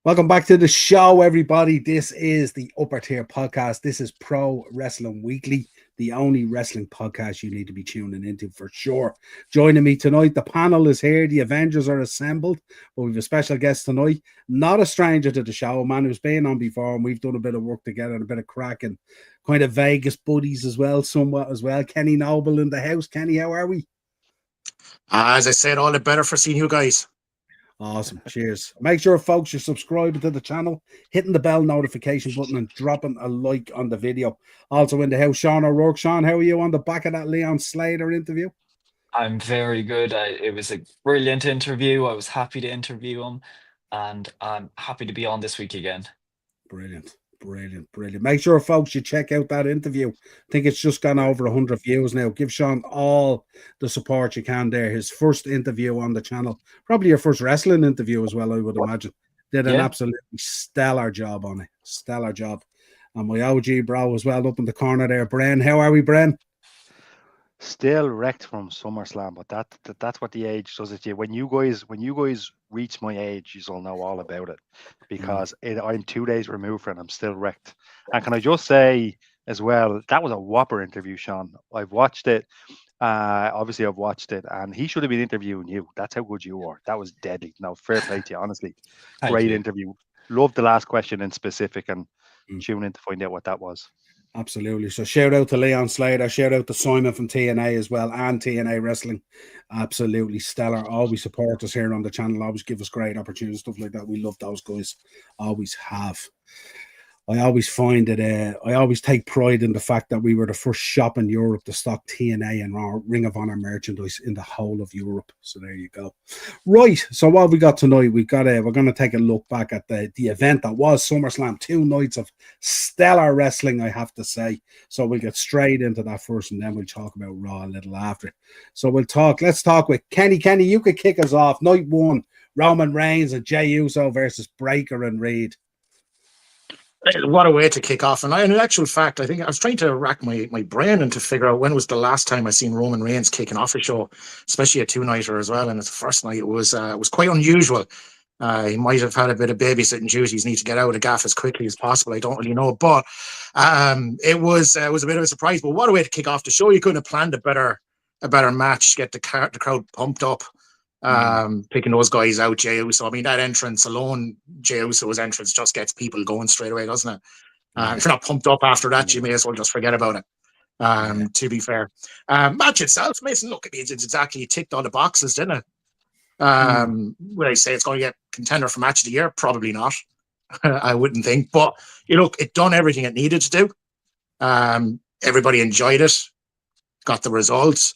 Welcome back to the show, everybody. This is the Upper Tier Podcast. This is Pro Wrestling Weekly, the only wrestling podcast you need to be tuning into for sure. Joining me tonight, the panel is here. The Avengers are assembled, but we have a special guest tonight, not a stranger to the show, a man who's been on before, and we've done a bit of work together and a bit of crack and kind of Vegas buddies as well, somewhat as well. Kenny Noble in the house. Kenny, how are we? As I said, all the better for seeing you guys. Awesome. Cheers. Make sure, folks, you're subscribing to the channel, hitting the bell notification button, and dropping a like on the video. Also in the house, Sean O'Rourke. Sean, how are you on the back of that Leon Slater interview? I'm very good. It was a brilliant interview. I was happy to interview him, and I'm happy to be on this week again. Brilliant. Make sure, folks, you check out that interview. I think it's just gone over 100 views now. Give Sean all the support you can there. His first interview on the channel, probably your first wrestling interview as well, I would imagine. Did an absolutely stellar job on it. Stellar job. And my OG bro as well up in the corner there. Bren, how are we, Bren? Still wrecked from SummerSlam, but that's what the age does it to you. When you guys reach my age, you'll know all about it, because I'm 2 days removed from it. I'm still wrecked. And can I just say as well, that was a whopper interview, Sean. I've watched it. Obviously, I've watched it, and he should have been interviewing you. That's how good you are. That was deadly. No, fair play to you, honestly. Great interview. Loved the last question in specific, and tune in to find out what that was. Absolutely. So shout out to Leon Slater, shout out to Simon from TNA as well, and TNA Wrestling. Absolutely stellar. Always support us here on the channel. Always give us great opportunities, stuff like that. We love those guys. Always have. I always find that I always take pride in the fact that we were the first shop in Europe to stock TNA and Ring of Honor merchandise in the whole of Europe. So there you go. Right. So what we got tonight, we're going to take a look back at the event that was SummerSlam. 2 nights of stellar wrestling, I have to say. So we'll get straight into that first, and then we'll talk about Raw a little after. So let's talk with Kenny. Kenny, you could kick us off. Night 1, Roman Reigns and Jey Uso versus Breakker and Reed. What a way to kick off. And in actual fact, I think I was trying to rack my brain and to figure out when was the last time I seen Roman Reigns kicking off a show, especially a 2-nighter as well. And it's the first night. It was quite unusual. He might have had a bit of babysitting duties, need to get out of the gaff as quickly as possible. I don't really know. But it was a bit of a surprise. But what a way to kick off the show. You couldn't have planned a better match, get the crowd pumped up. Picking those guys out, Jey Uso. I mean, that entrance alone, Jey Uso's entrance just gets people going straight away, doesn't it? If you're not pumped up after that, you may as well just forget about it. To be fair, match itself, Mason, look, it's exactly ticked all the boxes, didn't it? Would I say it's going to get contender for match of the year? Probably not. I wouldn't think, but it done everything it needed to do. Everybody enjoyed it, got the results.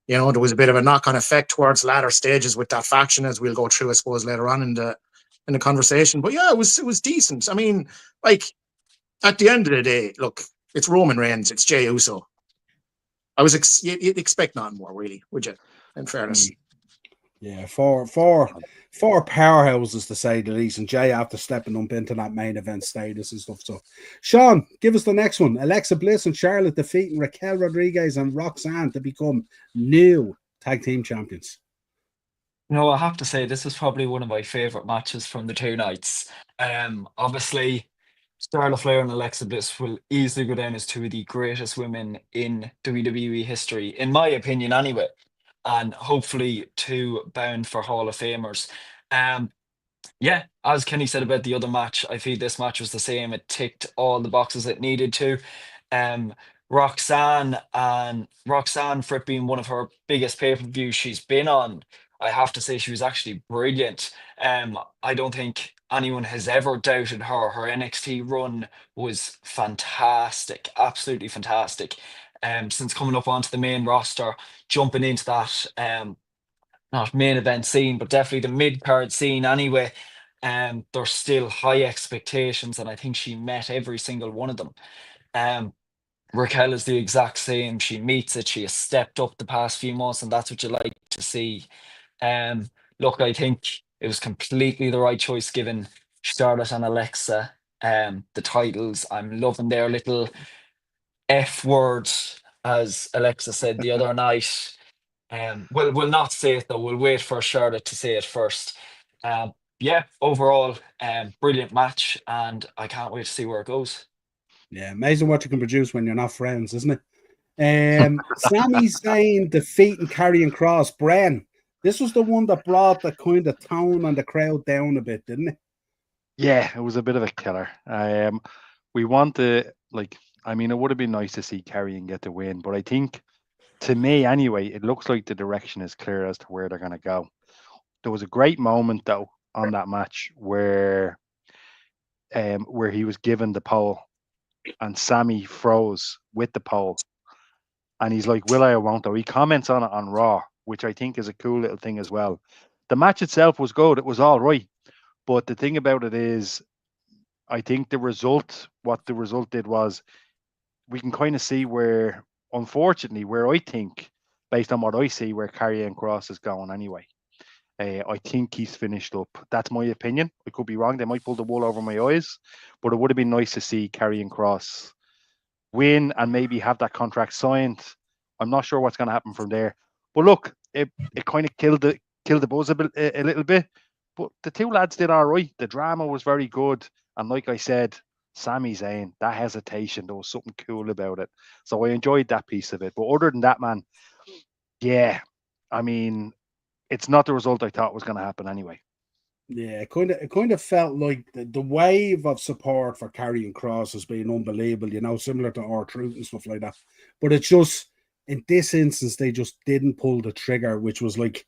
There was a bit of a knock-on effect towards latter stages with that faction, as we'll go through, I suppose, later on in the conversation. But yeah, it was decent. I mean, like, at the end of the day, look, it's Roman Reigns, it's Jey Uso. You'd expect nothing more, really, would you? In fairness. Yeah, four powerhouses, to say the least, and Jey after stepping up into that main event status and stuff. So, Sean, give us the next one. Alexa Bliss and Charlotte defeating Raquel Rodriguez and Roxanne to become new tag team champions. I have to say this is probably one of my favorite matches from the 2 nights. Obviously, Charlotte Flair and Alexa Bliss will easily go down as 2 of the greatest women in WWE history, in my opinion, anyway. And hopefully 2 bound for Hall of Famers. As Kenny said about the other match, I feel this match was the same. It ticked all the boxes it needed to. Roxanne, for it being one of her biggest pay-per-views she's been on, I have to say she was actually brilliant. I don't think anyone has ever doubted her. Her NXT run was fantastic, absolutely fantastic. Since coming up onto the main roster, jumping into that not main event scene, but definitely the mid-card scene anyway, there's still high expectations, and I think she met every single one of them. Raquel is the exact same. She meets it. She has stepped up the past few months, and that's what you like to see. Look, I think it was completely the right choice given Charlotte and Alexa the titles. I'm loving their little F word, as Alexa said the other we'll not say it though. We'll wait for Charlotte to say it first. yeah, overall, brilliant match, and I can't wait to see where it goes. Yeah, amazing what you can produce when you're not friends, isn't it? Sami Zayn defeating Karrion Kross. Bren, this was the one that brought the kind of tone on the crowd down a bit, didn't it? Yeah, it was a bit of a killer. We want to I mean, it would have been nice to see Karrion get the win, but I think, to me anyway, it looks like the direction is clear as to where they're going to go. There was a great moment though on that match where he was given the pole and Sammy froze with the pole, and he's like, "Will I or won't I?" He comments on it on Raw, which I think is a cool little thing as well. The match itself was good; it was all right, but the thing about it is, I think what the result did was, we can kind of see where, unfortunately, where I think, based on what I see, where Karrion Kross is going anyway. I think he's finished up. That's my opinion. I could be wrong. They might pull the wool over my eyes, but it would have been nice to see Karrion Kross win and maybe have that contract signed. I'm not sure what's going to happen from there. But look, it kind of killed the buzz a little bit. But the two lads did all right. The drama was very good. And like I said, Sami Zayn, that hesitation, there was something cool about it. So I enjoyed that piece of it. But other than that, man, yeah, I mean, it's not the result I thought was going to happen anyway. Yeah, it kind of felt like the wave of support for Karrion Kross has been unbelievable, you know, similar to R-Truth and stuff like that. But it's just, in this instance, they just didn't pull the trigger, which was like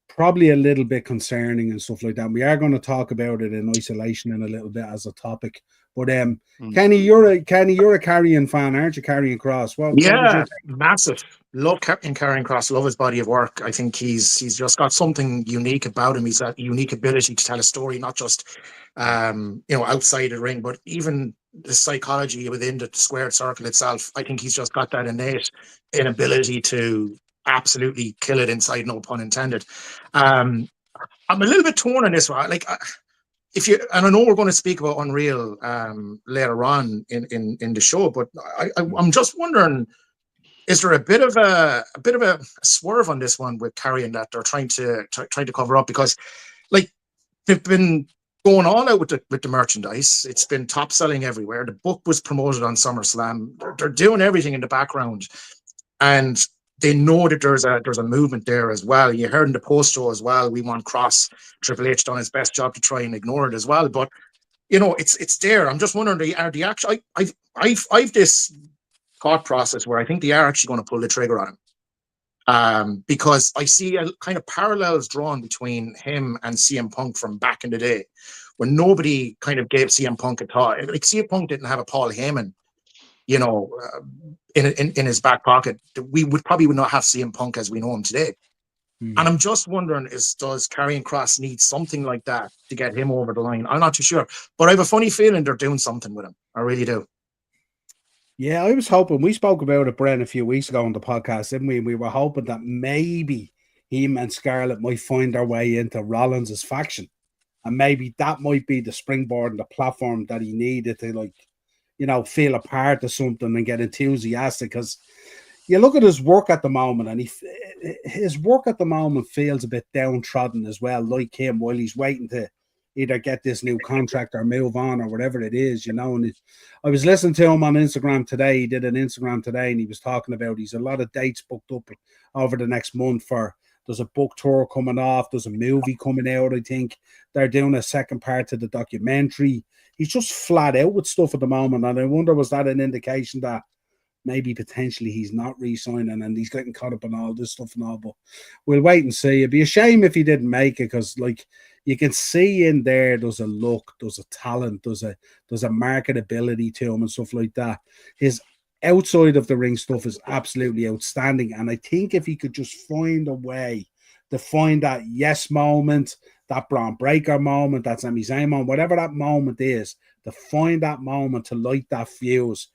probably a little bit concerning and stuff like that. We are going to talk about it in isolation in a little bit as a topic. But Kenny, you're a Karrion fan, aren't you? Karrion Kross. What was your massive. Love Captain Karrion Kross. Love his body of work. I think he's just got something unique about him. He's that unique ability to tell a story, not just outside the ring, but even the psychology within the squared circle itself. I think he's just got that innate inability to absolutely kill it inside, no pun intended. I'm a little bit torn on this one. Like, and I know we're going to speak about Unreal later on in the show, but I'm just wondering, is there a bit of a swerve on this one with Karrion that they're trying to cover up? Because, like, they've been going all out with the merchandise. It's been top selling everywhere. The book was promoted on SummerSlam. They're doing everything in the background, and they know that there's a movement there as well. You heard in the post show as well, we want Cross. Triple H done his best job to try and ignore it as well. But it's there. I'm just wondering, are the actually I've this thought process where I think they are actually going to pull the trigger on him. Because I see a kind of parallels drawn between him and CM Punk from back in the day, when nobody kind of gave CM Punk a thought. Like, CM Punk didn't have a Paul Heyman, in his back pocket. We would not have CM Punk as we know him today. And I'm just wondering, does Karrion Kross need something like that to get him over the line? I'm not too sure, but I have a funny feeling they're doing something with him. I really do. Yeah, I was hoping, we spoke about it, Bren, a few weeks ago on the podcast, didn't we? We were hoping that maybe him and Scarlett might find their way into Rollins' faction, and maybe that might be the springboard and the platform that he needed to, feel a part of something and get enthusiastic. Because you look at his work at the moment, and his work at the moment feels a bit downtrodden as well, like him, while he's waiting to either get this new contract or move on or whatever it is, And I was listening to him on Instagram today. He did an Instagram today, and he was talking about he's a lot of dates booked up over the next month. There's a book tour coming off. There's a movie coming out. I think they're doing a second part to the documentary. He's just flat out with stuff at the moment. And I wonder, was that an indication that maybe potentially he's not re-signing and he's getting caught up on all this stuff and all? But we'll wait and see. It'd be a shame if he didn't make it, because, you can see in there, there's a look, there's a talent, there's a marketability to him and stuff like that. His outside of the ring stuff is absolutely outstanding. And I think if he could just find a way to find that yes moment, that Braun Breaker moment, that Sami Zayn moment, whatever that moment is, to find that moment to light that fuse,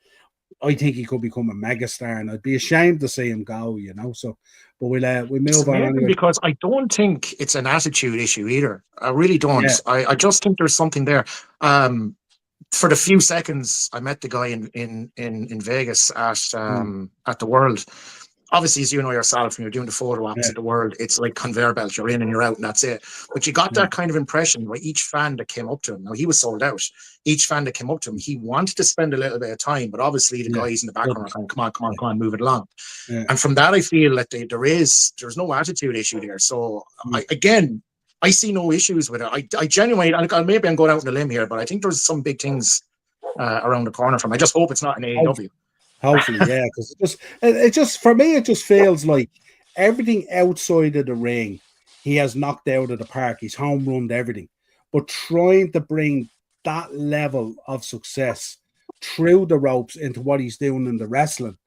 I think he could become a megastar, and I'd be ashamed to see him go, So, but we move on anyway. Because I don't think it's an attitude issue either. I really don't. Yeah. I just think there's something there. For the few seconds I met the guy in Vegas at the World, obviously, as you know yourself, when you're doing the photo ops of the world, it's like conveyor belt. You're in and you're out, and that's it. But you got that kind of impression by each fan that came up to him. Now, he was sold out. Each fan that came up to him, he wanted to spend a little bit of time, but obviously the guys in the background are going, come on, move it along. And from that, I feel that there's no attitude issue there. So, I see no issues with it. I genuinely, maybe I'm going out on a limb here, but I think there's some big things around the corner from. I just hope it's not an AEW. Hopefully, yeah, because it just for me, it just feels like everything outside of the ring, he has knocked out of the park. He's home runned everything, but trying to bring that level of success through the ropes into what he's doing in the wrestling,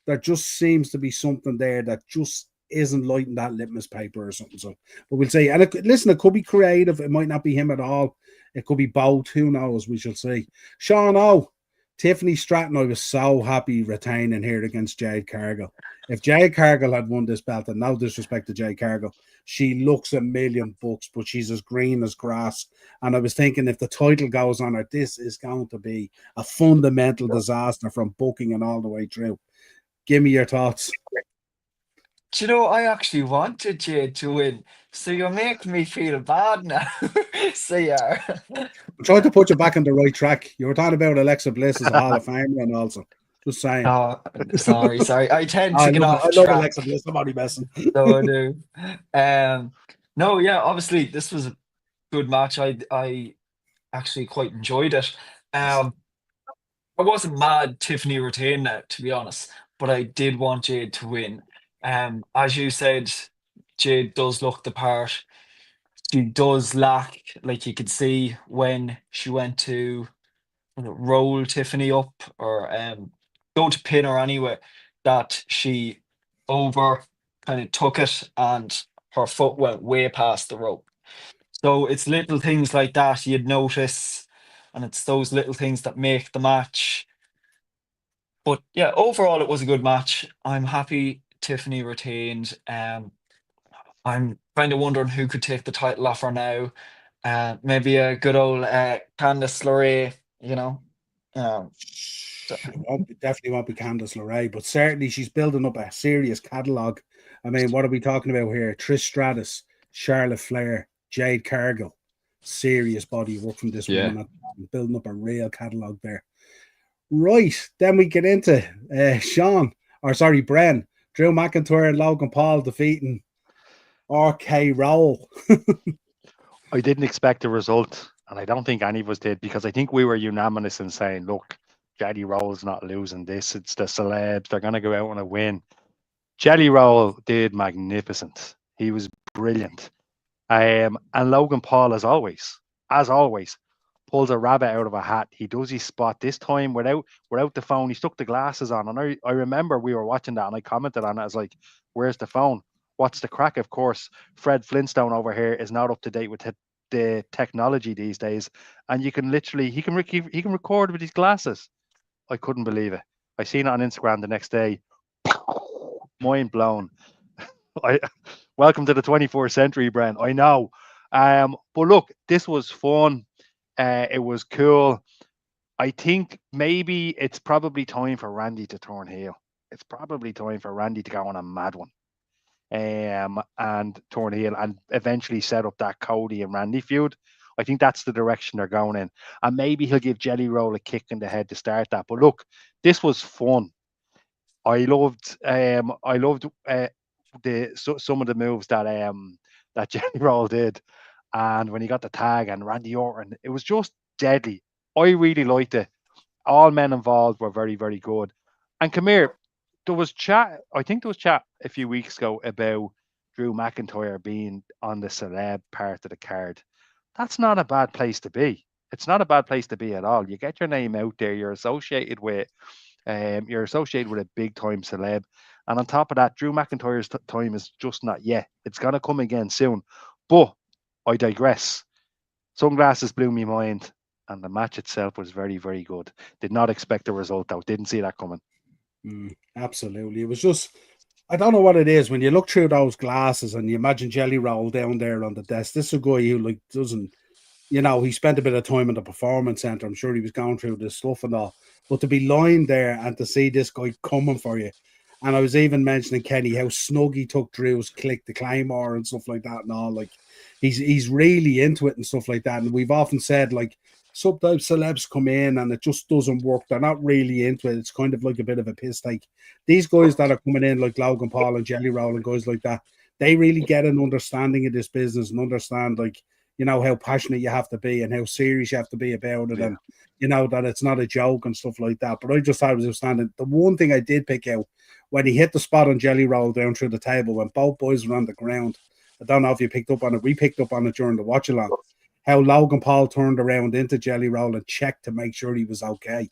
there just seems to be something there that just isn't lighting that litmus paper or something. So, but we'll see. And it could be creative. It might not be him at all. It could be both. Who knows? We shall see. Sean O. Tiffany Stratton, I was so happy retaining here against Jade Cargill. If Jade Cargill had won this belt, and no disrespect to Jade Cargill, she looks $1,000,000, but she's as green as grass. And I was thinking, if the title goes on her, this is going to be a fundamental disaster from booking and all the way through. Give me your thoughts. Do you know, I actually wanted Jade to win, so you're making me feel bad now. So yeah. I'm trying to put you back on the right track. You were talking about Alexa Bliss as a Hall of Famer and also. Just saying. Oh, sorry. I tend to get off I track. love Alexa Bliss. I'm only messing. So I do. No, yeah, obviously this was a good match. I actually quite enjoyed it. I wasn't mad Tiffany retained it, to be honest, but I did want Jade to win. As you said, Jade does look the part. She does lack, like you could see when she went to roll Tiffany up or go to pin her anyway, that she over kind of took it and her foot went way past the rope. So it's little things like that you'd notice, and it's those little things that make the match. But yeah, overall it was a good match. I'm happy Tiffany retained. I'm kind of wondering who could take the title off her now. Maybe a good old Candice LeRae, you know. Definitely won't be Candice LeRae, but certainly she's building up a serious catalogue. I mean, what are we talking about here? Trish Stratus, Charlotte Flair, Jade Cargill. Serious body of work from this woman, building up a real catalogue there. Right, then we get into Bren, Drew McIntyre and Logan Paul defeating RK Roll. I didn't expect the result, and I don't think any of us did, because I think we were unanimous in saying, look, Jelly Roll's not losing this. It's the celebs. They're going to go out on a win. Jelly Roll did magnificent. He was brilliant. And Logan Paul, as always, pulls a rabbit out of a hat. He does his spot this time without the phone. He stuck the glasses on. And I remember we were watching that and I commented on it. I was like, where's the phone? What's the crack? Of course, Fred Flintstone over here is not up to date with the technology these days. And you can literally, he can record with his glasses. I couldn't believe it. I seen it on Instagram the next day. Mind blown. Welcome to the 24th century, Bren. I know. But look, this was fun. It was cool. I think maybe it's probably time for Randy to turn heel. It's probably time for Randy to go on a mad one. And turn heel and eventually set up that Cody and Randy feud. I think that's the direction they're going in. And maybe he'll give Jelly Roll a kick in the head to start that. But look, this was fun. I loved some of the moves that Jelly Roll did. And when he got the tag and Randy Orton, it was just deadly. I really liked it. All men involved were very, very good. And come here, there was chat a few weeks ago about Drew McIntyre being on the celeb part of the card. That's not a bad place to be. It's not a bad place to be at all. You get your name out there. You're associated with a big time celeb. And on top of that, Drew McIntyre's time is just not yet. It's going to come again soon. But I digress. Sunglasses blew me mind. And the match itself was very, very good. Did not expect the result though. Didn't see that coming. Absolutely. It was just, I don't know what it is when you look through those glasses and you imagine Jelly Roll down there on the desk. This is a guy who doesn't, he spent a bit of time in the performance center. I'm sure he was going through this stuff and all. But to be lying there and to see this guy coming for you And I was even mentioning Kenny how snug he took Drew's click the Claymore and stuff like that and all. Like he's really into it and stuff like that. And we've often said like sometimes celebs come in and it just doesn't work. They're not really into it. It's kind of like a bit of a piss take. These guys that are coming in like Logan Paul and Jelly Roll and guys like that, they really get an understanding of this business and understand like, you know, how passionate you have to be and how serious you have to be about it. And, you know, that it's not a joke and stuff like that. But I just thought it was outstanding. The one thing I did pick out when he hit the spot on Jelly Roll down through the table, when both boys were on the ground, I don't know if you picked up on it. We picked up on it during the watch along. How Logan Paul turned around into Jelly Roll and checked to make sure he was okay.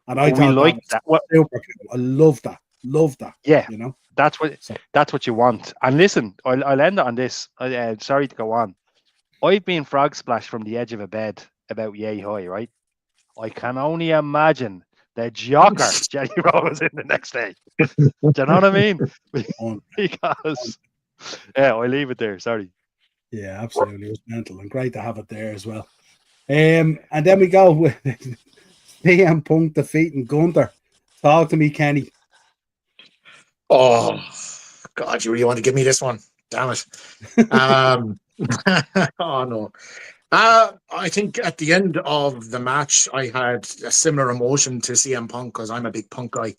And I thought like that. Well, super cool. I love that. Love that. Yeah, you know, that's what you want. And listen, I'll end it on this. Sorry to go on. I've been frog splashed from the edge of a bed about yay high, right? I can only imagine the jocker Jelly Roll was in the next day. Do you know what I mean? Because I leave it there. Sorry. Yeah, absolutely. It was mental and great to have it there as well. And then we go with CM Punk defeating Gunther. Talk to me, Kenny. Oh, God, you really want to give me this one? Damn it. Oh, no. I think at the end of the match, I had a similar emotion to CM Punk because I'm a big Punk guy.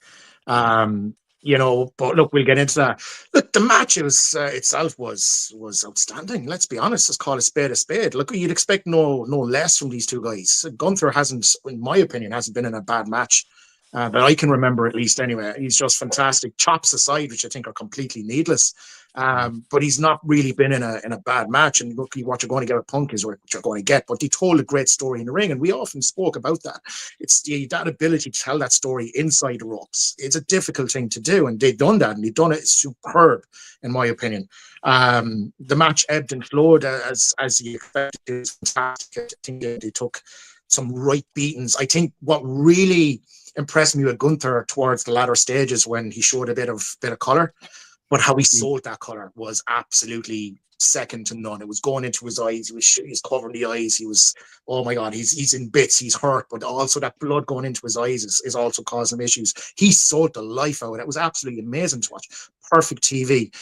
You know, but look, we'll get into that. Look, the match itself was outstanding. Let's be honest. Let's call a spade a spade. Look, you'd expect no less from these two guys. Gunther hasn't, in my opinion, been in a bad match that I can remember, at least. Anyway, he's just fantastic. Chops aside, which I think are completely needless. But he's not really been in a bad match. And look, what you're going to get with Punk is what you're going to get. But he told a great story in the ring, and we often spoke about that. It's that ability to tell that story inside the ropes. It's a difficult thing to do, and they've done that, and they've done it superb, in my opinion. The match ebbed and flowed as you expected. It was fantastic. I think they took some right beatings. I think what really impressed me with Gunther towards the latter stages when he showed a bit of color. But how he sold that color was absolutely second to none. It was going into his eyes. He was covering the eyes. He was, oh my God, he's in bits. He's hurt, but also that blood going into his eyes is also causing him issues. He sold the life out of it. It was absolutely amazing to watch. Perfect TV.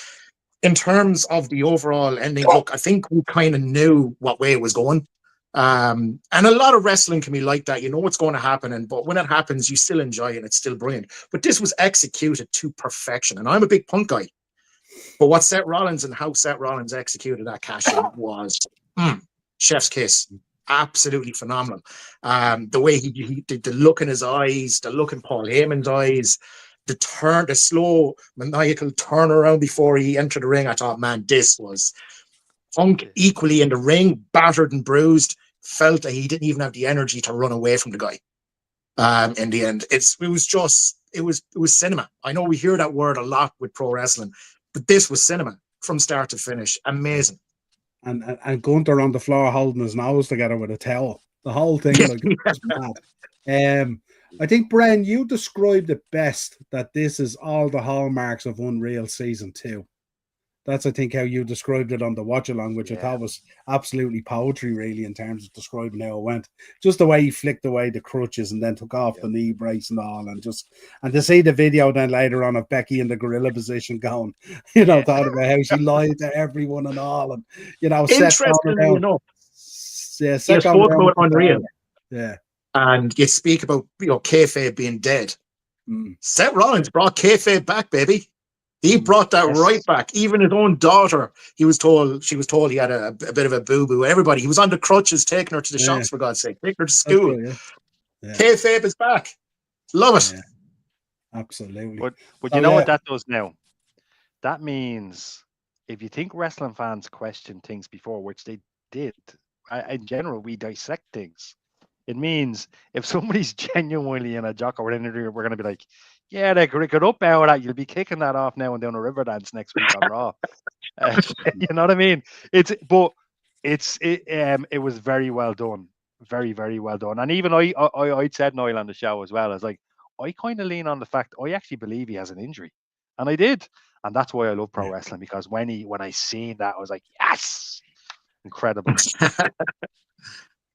In terms of the overall ending, look, I think we kind of knew what way it was going. And a lot of wrestling can be like that. You know what's going to happen, but when it happens, you still enjoy it and it's still brilliant. But this was executed to perfection. And I'm a big Punk guy. But what Seth Rollins and how Seth Rollins executed that cash-in was chef's kiss. Absolutely phenomenal. The way he did, the look in his eyes, the look in Paul Heyman's eyes, the slow, maniacal turnaround before he entered the ring. I thought, man, this was Punk equally in the ring, battered and bruised, felt that he didn't even have the energy to run away from the guy. In the end, it was cinema. I know we hear that word a lot with pro wrestling, but this was cinema from start to finish. Amazing. And Gunther on the floor holding his nose together with a towel. The whole thing, like, was mad. I think, Bren, you described it best that this is all the hallmarks of Unreal Season 2. That's, I think, how you described it on the watch along, which I thought was absolutely poetry, really, in terms of describing how it went. Just the way he flicked away the crutches and then took off the knee brace and all, and to see the video then later on of Becky in the gorilla position going, you know, thought about how she lied to everyone and all, and you know, interestingly enough, you spoke about Unreal, and you speak about kayfabe being dead. Seth Rollins brought kayfabe back, baby. He brought that right back. Even his own daughter, she was told he had a bit of a boo-boo. Everybody, he was on the crutches taking her to the shops, for God's sake, taking her to school. Kayfabe is back. Love it. Absolutely. But you know what that does now? That means if you think wrestling fans question things before, which they did, in general, we dissect things. It means if somebody's genuinely in a jock or whatever, we're going to be like, yeah, they could up out that. You'll be kicking that off now and down a river dance next week on Raw. You know what I mean? It was very well done. Very, very well done. And even I said Noel on the show as well. I was like, I kind of lean on the fact I actually believe he has an injury. And I did. And that's why I love pro wrestling, because when I seen that, I was like, yes, incredible.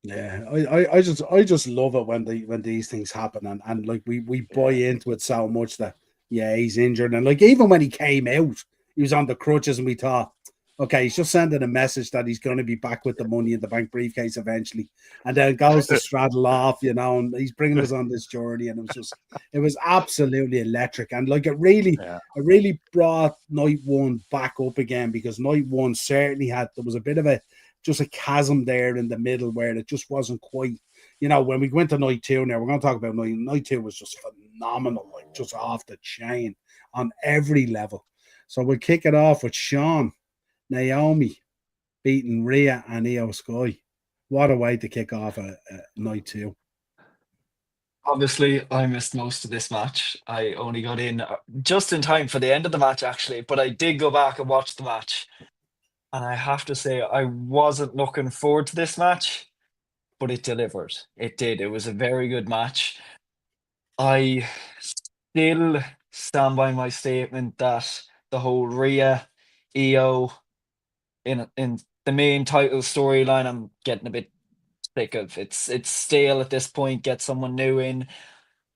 Yeah, I just love it when these things happen, and like we buy into it so much that Yeah, he's injured. And like even when he came out, he was on the crutches, and we thought, okay, he's just sending a message that he's going to be back with the money in the bank briefcase eventually. And then goes to straddle off, and he's bringing us on this journey. And it was absolutely electric. And like it really brought night one back up again, because night one certainly there was a bit of just a chasm there in the middle where it just wasn't quite, when we went to night two now, we're going to talk about night two was just phenomenal, like just off the chain on every level. So we'll kick it off with Sean. Naomi beating Rhea and Io Sky. What a way to kick off a night two. Obviously, I missed most of this match. I only got in just in time for the end of the match, actually, but I did go back and watch the match. And I have to say, I wasn't looking forward to this match, but it delivered. It did. It was a very good match. I still stand by my statement that the whole Rhea, Io in the main title storyline, I'm getting a bit sick of. It's stale at this point. Get someone new in.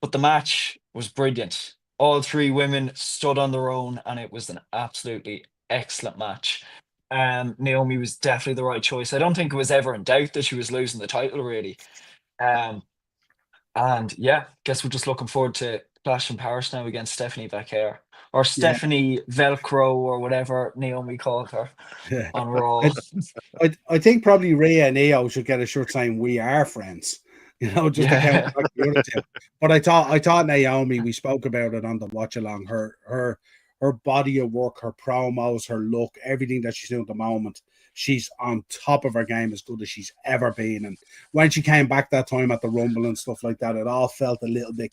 But the match was brilliant. All three women stood on their own, and it was an absolutely excellent match. Naomi was definitely the right choice. I don't think it was ever in doubt that she was losing the title, really. And yeah, guess we're just looking forward to Clash in Paris now against Stephanie Becker, or Stephanie Velcro, or whatever Naomi called her on Raw. I think probably Rhea and Io should get a shirt saying "We are friends," just to count back the other two. But I thought Naomi, we spoke about it on the watch along, her body of work, her promos, her look, everything that she's doing at the moment. She's on top of her game, as good as she's ever been. And when she came back that time at the Rumble and stuff like that, it all felt a little bit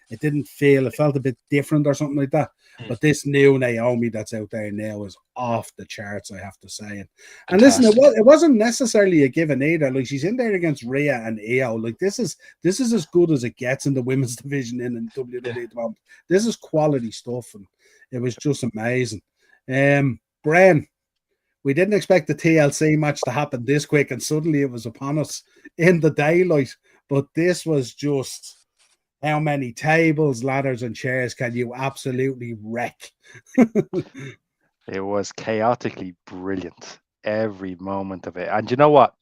it felt a bit different or something like that. But this new Naomi that's out there now is off the charts, I have to say. And listen, it wasn't necessarily a given either. Like, she's in there against Rhea and Io. Like, this is as good as it gets in the women's division in WWE at the moment. This is quality stuff, and it was just amazing. Bren, we didn't expect the TLC match to happen this quick, and suddenly it was upon us in the daylight. But this was just, how many tables, ladders, and chairs can you absolutely wreck? It was chaotically brilliant, every moment of it. And you know what?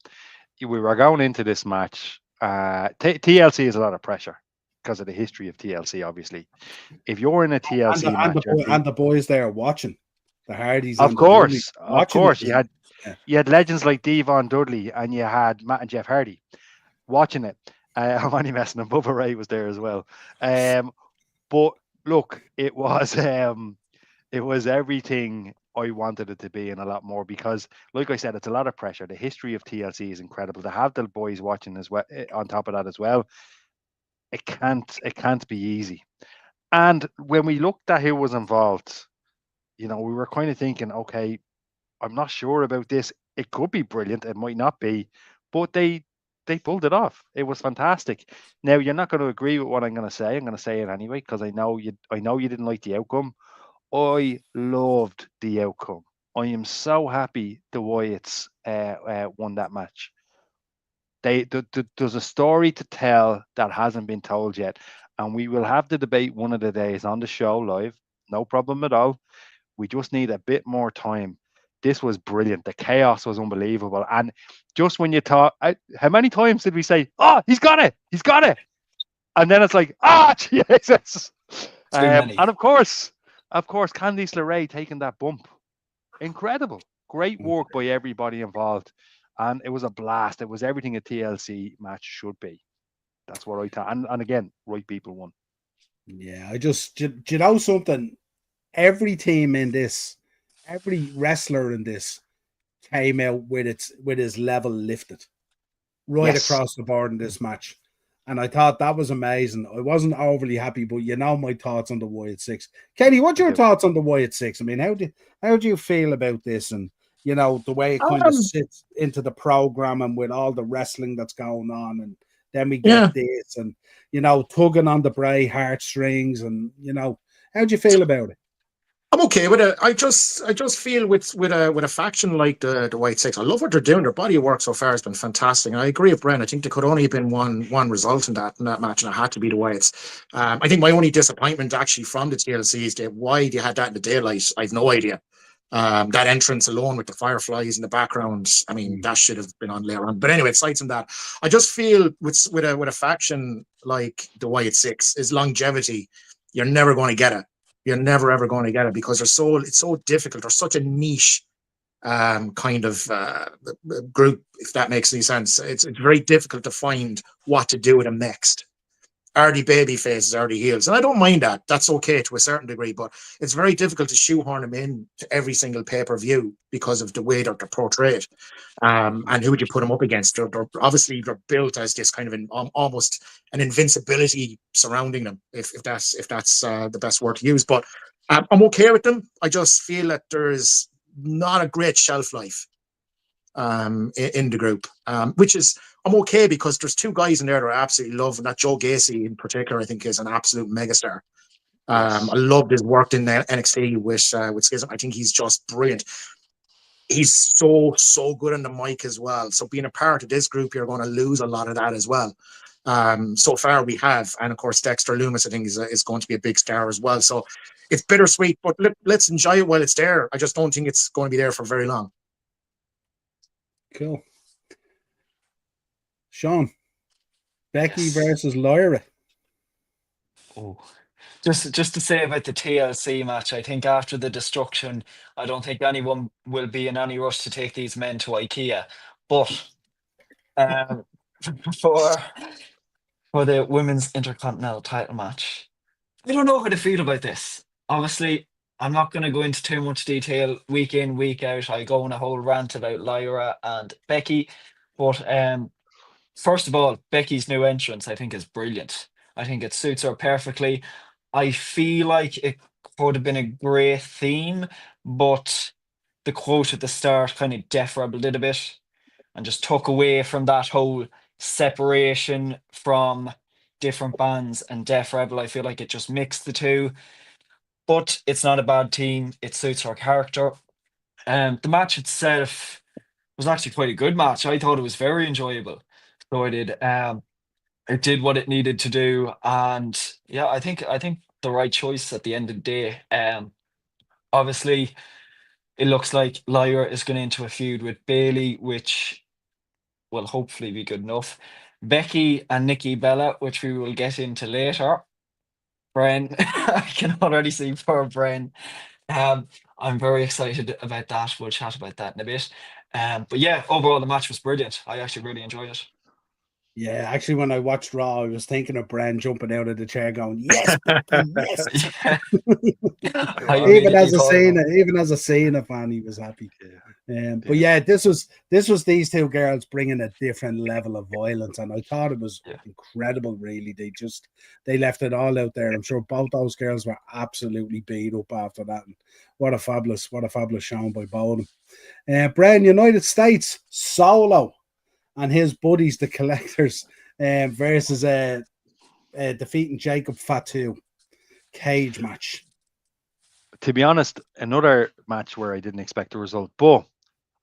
We were going into this match. TLC is a lot of pressure because of the history of TLC, obviously. If you're in a TLC match... And the boys there watching. The Hardys. Of course. You had legends like Devon Dudley, and you had Matt and Jeff Hardy watching it. I'm only messing up. Bubba Ray was there as well. But look, it was everything I wanted it to be and a lot more, because, like I said, it's a lot of pressure. The history of TLC is incredible. To have the boys watching as well, on top of that as well, it can't be easy. And when we looked at who was involved, we were kind of thinking, okay, I'm not sure about this. It could be brilliant. It might not be, but they pulled it off. It was fantastic. Now, you're not going to agree with what I'm going to say. I'm going to say it anyway, because I know you didn't like the outcome. I loved the outcome. I am so happy the Wyatts won that match. There's a story to tell that hasn't been told yet, and we will have the debate one of the days on the show live. No problem at all. We just need a bit more time. This was brilliant. The chaos was unbelievable. And just when you thought, how many times did we say, "Oh, he's got it. He's got it." And then it's like, Jesus. And of course, Candice LeRae taking that bump. Incredible. Great work by everybody involved. And it was a blast. It was everything a TLC match should be. That's what I thought. And again, right people won. Yeah, do you know something? Every team in this, every wrestler in this came out with his level lifted right across the board in this match. And I thought that was amazing. I wasn't overly happy, but my thoughts on the Wyatt 6. Kenny, what's your thoughts on the Wyatt 6? I mean, how do you feel about this? And, the way it kind of sits into the program, and with all the wrestling that's going on, and then we get this, and, tugging on the Bray heartstrings, and, how do you feel about it? I'm okay with it. I just feel with a faction like the White Six, I love what they're doing. Their body of work so far has been fantastic. And I agree with Bren. I think there could only have been one result in that match, and it had to be the Whites. I think my only disappointment actually from the TLC is that why they had that in the daylight. I've no idea. That entrance alone with the fireflies in the background, I mean, that should have been on later on. But anyway, aside from that, I just feel with a faction like the White Six is longevity. You're never going to get it. You're never ever going to get it because it's so difficult. They're such a niche kind of group, if that makes any sense. It's very difficult to find what to do with them next. Are they baby faces, are they heels? And I don't mind that. That's okay to a certain degree, but it's very difficult to shoehorn them in to every single pay-per-view because of the way that they're portrayed. And who would you put them up against? They're obviously they're built as this kind of almost an invincibility surrounding them, if that's the best word to use. But I'm okay with them. I just feel that there's not a great shelf life in the group, which is I'm okay because there's two guys in there that I absolutely love, and that Joe Gacy in particular, I think, is an absolute megastar. Yes. I loved his work in NXT with Schism. I think he's just brilliant. He's so good on the mic as well. So being a part of this group, you're going to lose a lot of that as well. So far we have, and of course Dexter Loomis, I think, is going to be a big star as well. So it's bittersweet, but let's enjoy it while it's there. I just don't think it's going to be there for very long. Cool. Sean, Becky Yes. versus Lyra. Oh, just to say about the TLC match, I think after the destruction, I don't think anyone will be in any rush to take these men to IKEA. But um, for for the women's intercontinental title match, I don't know how to feel about this. Obviously, I'm not going to go into too much detail. Week in, week out, I go on a whole rant about Lyra and Becky. But first of all, Becky's new entrance, I think, is brilliant. I think it suits her perfectly. I feel like it could have been a great theme, but the quote at the start kind of deferred a little bit and just took away from that whole separation from different bands and Def Rebel. I feel like it just mixed the two, but it's not a bad team. It suits her character. The match itself was actually quite a good match. I thought it was very enjoyable. So I did. It did what it needed to do, and yeah, I think the right choice at the end of the day. Obviously, it looks like Lyra is going into a feud with Bailey, which will hopefully be good enough. Becky and Nikki Bella, which we will get into later. Bren, I can already see poor Bren. I'm very excited about that. We'll chat about that in a bit. But yeah, overall the match was brilliant. I actually really enjoyed it. Yeah, actually, when I watched Raw, I was thinking of Bran jumping out of the chair, going, "Yes, Becky, yes!" Yeah, I Well, immediately thought of him. Even as a Cena fan, he was happy. But yeah. yeah, this was these two girls bringing a different level of violence, and I thought it was Yeah. incredible. Really, they left it all out there. I'm sure both those girls were absolutely beat up after that. And what a fabulous showing by both of them. Bran, United States Solo and his buddies, the Collectors, versus defeating Jacob Fatu cage match. To be honest, another match where I didn't expect the result, but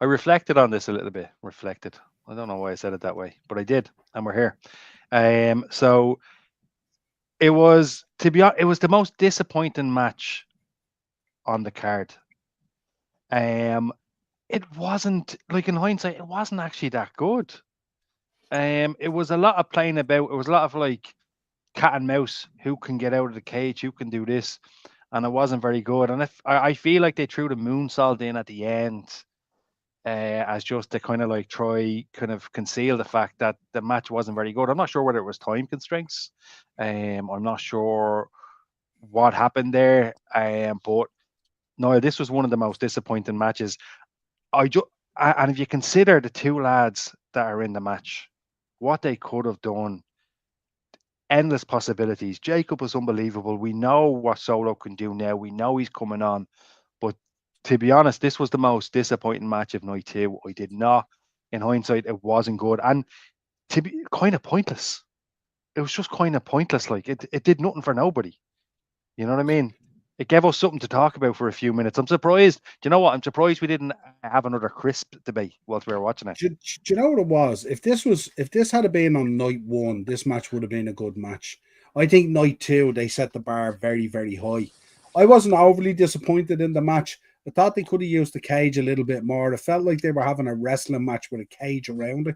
I reflected on this a little bit. Reflected. I don't know why I said it that way, but I did, and we're here. So it was it was the most disappointing match on the card. It wasn't, like, in hindsight, it wasn't actually that good. It was a lot of playing about. It was a lot of like cat and mouse. Who can get out of the cage? Who can do this? And it wasn't very good. And I feel like they threw the moonsault in at the end as just to kind of like try kind of conceal the fact that the match wasn't very good. I'm not sure whether it was time constraints. I'm not sure what happened there. But no, this was one of the most disappointing matches. And if you consider the two lads that are in the match, what they could have done, endless possibilities. Jacob was unbelievable. We know what Solo can do now. We know he's coming on. But to be honest, this was the most disappointing match of night two. I did not, in hindsight, it wasn't good. And to be kind of pointless. It was just kind of pointless. Like it did nothing for nobody. You know what I mean? It gave us something to talk about for a few minutes. I'm surprised. Do you know what? I'm surprised we didn't have another crisp debate whilst we were watching it. Do you know what it was? If this had been on night one, this match would have been a good match. I think night two they set the bar very, very high. I wasn't overly disappointed in the match. I thought they could have used the cage a little bit more. It felt like they were having a wrestling match with a cage around it.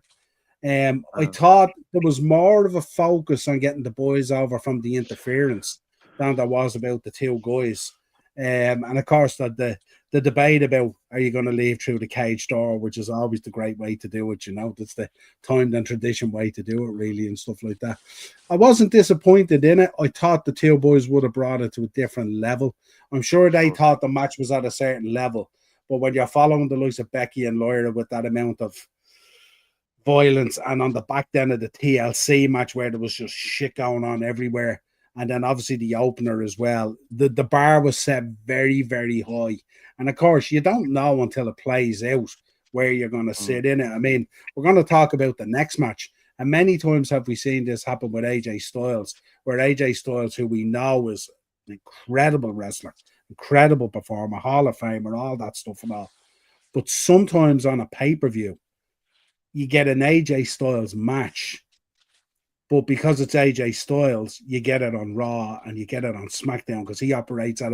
I thought there was more of a focus on getting the boys over from the interference than there was about the two guys. And of course, the debate about are you going to leave through the cage door, which is always the great way to do it. That's the timed and tradition way to do it, really, and stuff like that. I wasn't disappointed in it. I thought the two boys would have brought it to a different level. I'm sure they thought the match was at a certain level, but when you're following the likes of Becky and Lyra with that amount of violence, and on the back then of the TLC match where there was just shit going on everywhere, and then obviously the opener as well, the bar was set very, very high. And of course, you don't know until it plays out where you're going to sit in it. I mean, we're going to talk about the next match, and many times have we seen this happen with AJ Styles, where AJ Styles, who we know is an incredible wrestler, incredible performer, Hall of Famer, all that stuff and all, but sometimes on a pay-per-view you get an AJ Styles match, but because it's AJ Styles, you get it on Raw and you get it on SmackDown because he operates at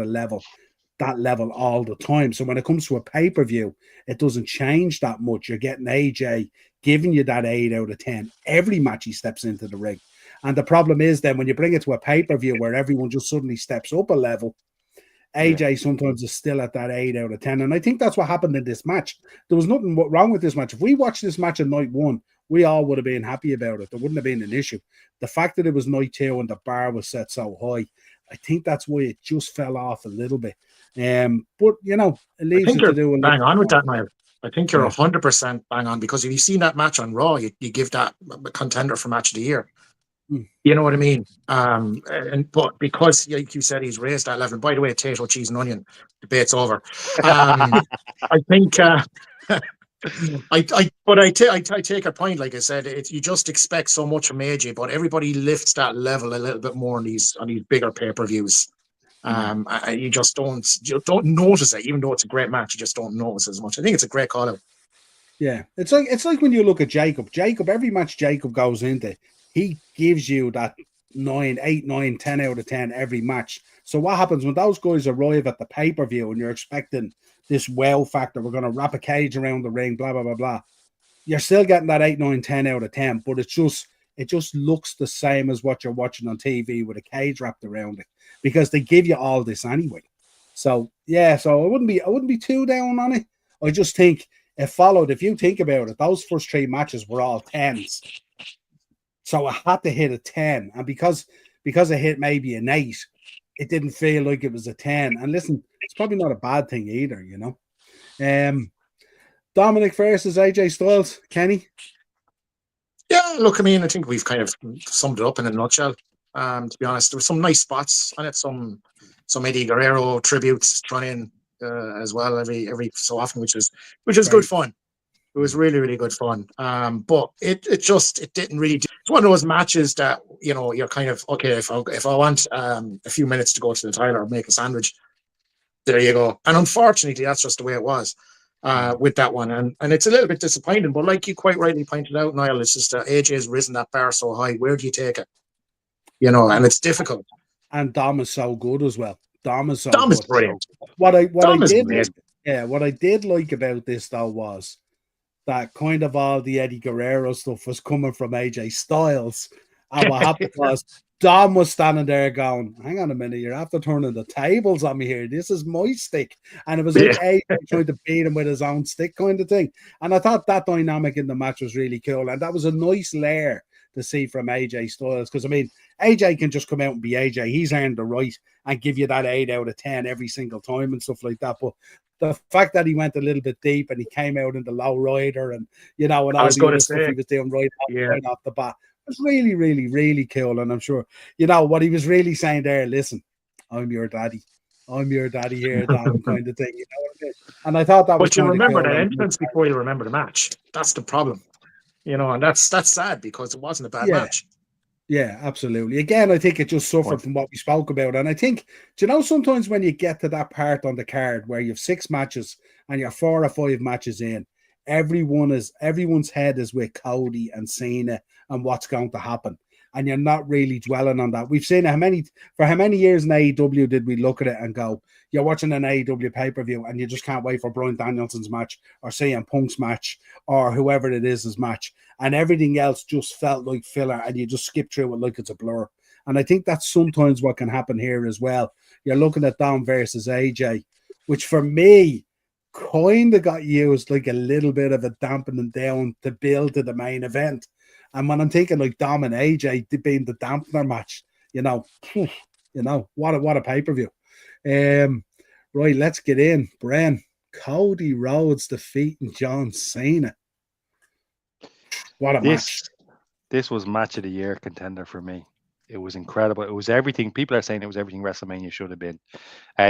that level all the time. So when it comes to a pay-per-view, it doesn't change that much. You're getting AJ giving you that 8 out of 10 every match he steps into the ring. And the problem is then when you bring it to a pay-per-view where everyone just suddenly steps up a level, AJ sometimes is still at that 8 out of 10. And I think that's what happened in this match. There was nothing wrong with this match. If we watched this match on night one, we all would have been happy about it. There wouldn't have been an issue. The fact that it was night two and the bar was set so high, I think that's why it just fell off a little bit. But, it leaves it to do a bang on with that, Niall. I think you're 100% bang on, because if you've seen that match on Raw, you give that a contender for match of the year. You know what I mean? But because, like you said, he's raised that level. By the way, potato, cheese, and onion debate's over. I think, I take a point. Like I said, you just expect so much from AJ, but everybody lifts that level a little bit more on these bigger pay-per-views. You just don't notice it, even though it's a great match. You just don't notice as much. I think it's a great call out. Yeah, it's like when you look at Jacob. Every match Jacob goes into, he gives you that 8, 9, 10 out of 10 every match. So what happens when those guys arrive at the pay-per-view and you're expecting this wow factor, we're going to wrap a cage around the ring, blah, blah, blah, blah. You're still getting that 8, 9, 10 out of 10, but it just looks the same as what you're watching on TV with a cage wrapped around it, because they give you all this anyway. So, I wouldn't be too down on it. I just think it followed, if you think about it, those first 3 matches were all 10s. So I had to hit a 10. And because I hit maybe an 8, it didn't feel like it was a 10. And listen, it's probably not a bad thing either, Dominic versus AJ Styles, Kenny? Yeah, look, I mean, I think we've kind of summed it up in a nutshell. To be honest, there were some nice spots on it, some Eddie Guerrero tributes thrown in as well every so often, which is good fun. It was really, really good fun. But it didn't really. It's one of those matches that you're kind of okay. If I want a few minutes to go to the toilet or make a sandwich, there you go. And unfortunately, that's just the way it was with that one. And it's a little bit disappointing. But like you quite rightly pointed out, Niall, it's just that AJ has risen that bar so high. Where do you take it? And it's difficult. And Dom is so good as well. Dom is brilliant. What I did like about this though was that kind of all the Eddie Guerrero stuff was coming from AJ Styles. And what happened was Dom was standing there going, hang on a minute, you're after turning the tables on me here. This is my stick. And it was like AJ trying to beat him with his own stick kind of thing. And I thought that dynamic in the match was really cool. And that was a nice layer to see from AJ Styles. Because, I mean, AJ can just come out and be AJ. He's earned the right and give you that 8 out of 10 every single time and stuff like that. But the fact that he went a little bit deep and he came out in the low rider and, and all the other stuff he was doing right off the bat was really, really, really cool. And I'm sure, what he was really saying there, listen, I'm your daddy. I'm your daddy here, Dom, kind of thing. You know what I mean? And I thought that was. But you remember the entrance before you remember the match. That's the problem. And that's sad because it wasn't a bad match. Yeah, absolutely. Again, I think it just suffered Point. from what we spoke about. And I think, do you know, sometimes when you get to that part on the card where you have 6 matches and you're 4 or 5 matches in, everyone's head is with Cody and Cena and what's going to happen. And you're not really dwelling on that. We've seen how many years in AEW did we look at it and go, you're watching an AEW pay-per-view and you just can't wait for Bryan Danielson's match or CM Punk's match or whoever it is his match. And everything else just felt like filler and you just skip through it like it's a blur. And I think that's sometimes what can happen here as well. You're looking at Dom versus AJ, which for me kind of got used like a little bit of a dampening down to build to the main event. And when I'm thinking like Dom and AJ being the dampener match, what a pay-per-view. Right, let's get in. Bren, Cody Rhodes defeating John Cena. What a match. This was match of the year contender for me. It was incredible. It was everything. People are saying it was everything WrestleMania should have been.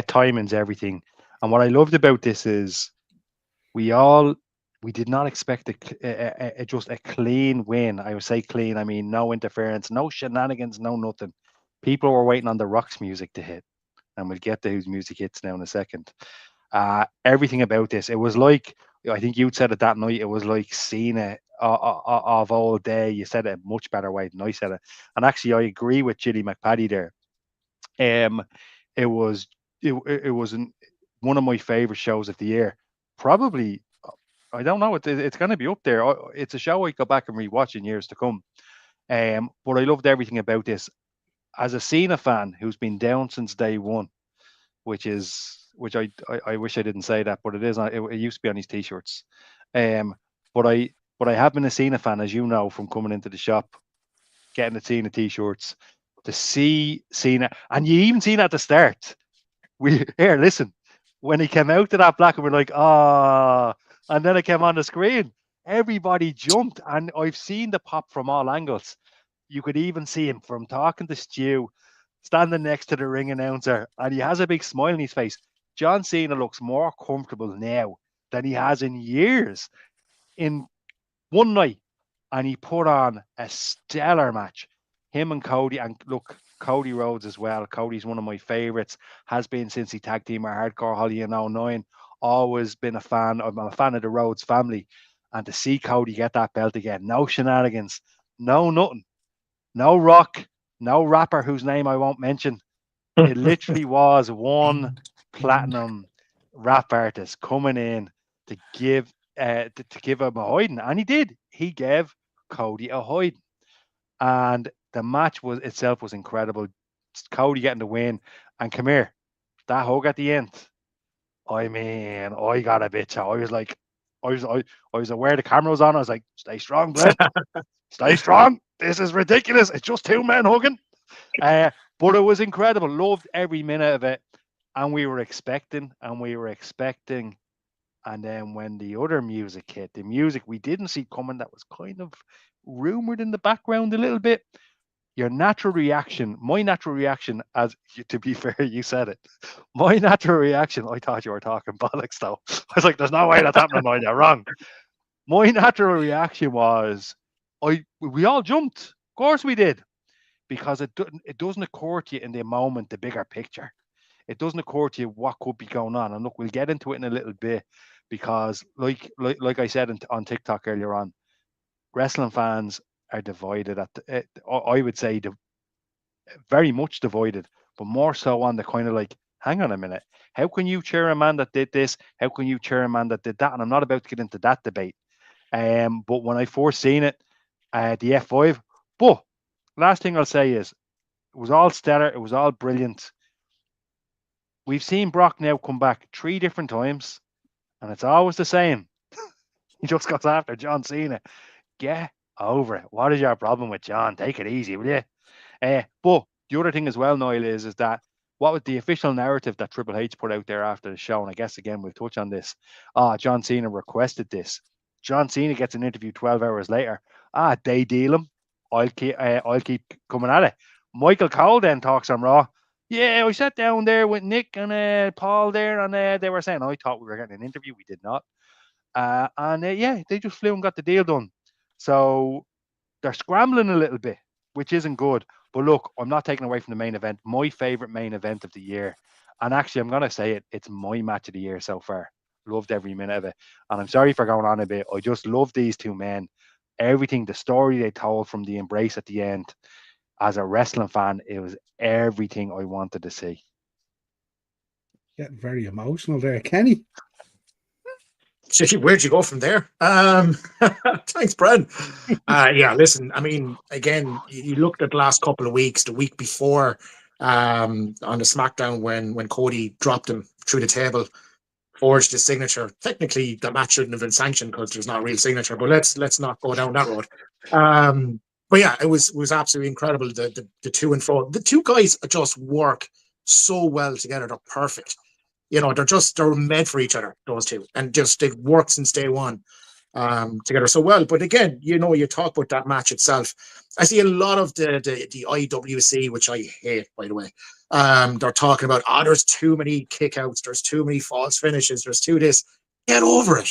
Timing's everything. And what I loved about this is we did not expect just a clean win. I would say clean. I mean, no interference, no shenanigans, no nothing. People were waiting on the Rock's music to hit. And we'll get to whose music hits now in a second. Everything about this, it was like, I think you'd said it that night, it was like Cena of all day. You said it a much better way than I said it. And actually, I agree with Chili McPaddy there. It was one of my favorite shows of the year. Probably, I don't know, it's going to be up there. It's a show I go back and rewatch in years to come. But I loved everything about this. As a Cena fan who's been down since day one, which I wish I didn't say that, but it is. It used to be on his t-shirts. But I have been a Cena fan, as you know, from coming into the shop, getting the Cena t-shirts, to see Cena, and you even seen at the start. Listen, when he came out to that black, and we're like, and then it came on the screen. Everybody jumped, and I've seen the pop from all angles. You could even see him from talking to Stu, standing next to the ring announcer, and he has a big smile on his face. John Cena looks more comfortable now than he has in years. In one night, and he put on a stellar match. Him and Cody, and look, Cody Rhodes as well. Cody's one of my favorites, has been since he tag team Hardcore Holly in 09. Always been a fan. I'm a fan of the Rhodes family. And to see Cody get that belt again, no shenanigans, no nothing, no Rock, no rapper whose name I won't mention. It literally was one platinum rap artist coming in to give him a hiding, and he did. He gave Cody a hiding, and the match itself was incredible. Cody getting the win, and come here, that hug at the end. I mean, I got a bit. So I was like, I was aware the camera was on. I was like, stay strong, Glenn. Stay strong. This is ridiculous. It's just 2 men hugging. But it was incredible. Loved every minute of it. And we were expecting. And then when the other music hit, the music we didn't see coming, that was kind of rumored in the background a little bit. Your natural reaction, my natural reaction, as to be fair, you said it. My natural reaction, I thought you were talking bollocks though. I was like, there's no way that's happening, no, you're wrong. My natural reaction was, we all jumped. Of course we did. Because it doesn't occur to you in the moment, the bigger picture. It doesn't occur to you what could be going on. And look, we'll get into it in a little bit because like I said on TikTok earlier on, wrestling fans are divided I would say very much divided, but more so on the kind of like, hang on a minute, how can you cheer a man that did this? How can you cheer a man that did that? And I'm not about to get into that debate. But when I first seen it, the F5, but last thing I'll say is it was all stellar. It was all brilliant. We've seen Brock now come back 3 different times, and it's always the same. He just goes after John Cena. Get over it. What is your problem with John? Take it easy, will you? But the other thing as well, Niall, is that what was the official narrative that Triple H put out there after the show? And I guess, again, we'll touch on this. John Cena requested this. John Cena gets an interview 12 hours later. They deal him. I'll keep coming at it. Michael Cole then talks on Raw. Yeah, I sat down there with Nick and Paul there, and they were saying, I thought we were getting an interview. We did not. Yeah, they just flew and got the deal done. So they're scrambling a little bit which isn't good. But look, I'm not taking away from the main event. My favorite main event of the year, and actually, I'm gonna say it. It's my match of the year so far. Loved every minute of it, and I'm sorry for going on a bit. I just love these two men. Everything, the story they told from the embrace at the end. As a wrestling fan, it was everything I wanted to see. Getting very emotional there, Kenny. Where'd you go from there? Thanks, Brad. Yeah, listen, I mean, again, you looked at the last couple of weeks, the week before on the SmackDown when Cody dropped him through the table, forged his signature. Technically, the match shouldn't have been sanctioned because there's not a real signature, but let's not go down that road. But yeah, it was absolutely incredible. The to and fro. The two guys just work so well together. They're perfect. You know, they're meant for each other, those two, and just they've worked since day one together so well. But again, you know, you talk about that match itself. I see a lot of the IWC, which I hate, by the way. They're talking about, there's too many kickouts, there's too many false finishes, there's too this. Get over it.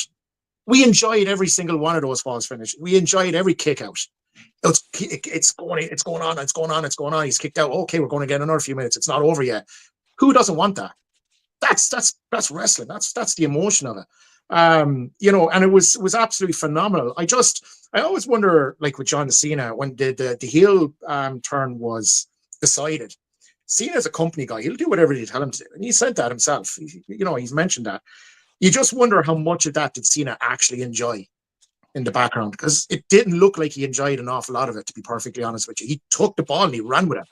We enjoyed every single one of those false finishes. We enjoyed every kick out. It's going on. He's kicked out. Okay, we're going to get another few minutes. It's not over yet. Who doesn't want that? That's wrestling. That's the emotion of it. You know, and it was absolutely phenomenal. I always wonder, like with John Cena, when the heel turn was decided. Cena's a company guy. He'll do whatever you tell him to do, and he said that himself. He's mentioned that. You just wonder how much of that did Cena actually enjoy in the background, because it didn't look like he enjoyed an awful lot of it, to be perfectly honest with you. He took the ball and he ran with it.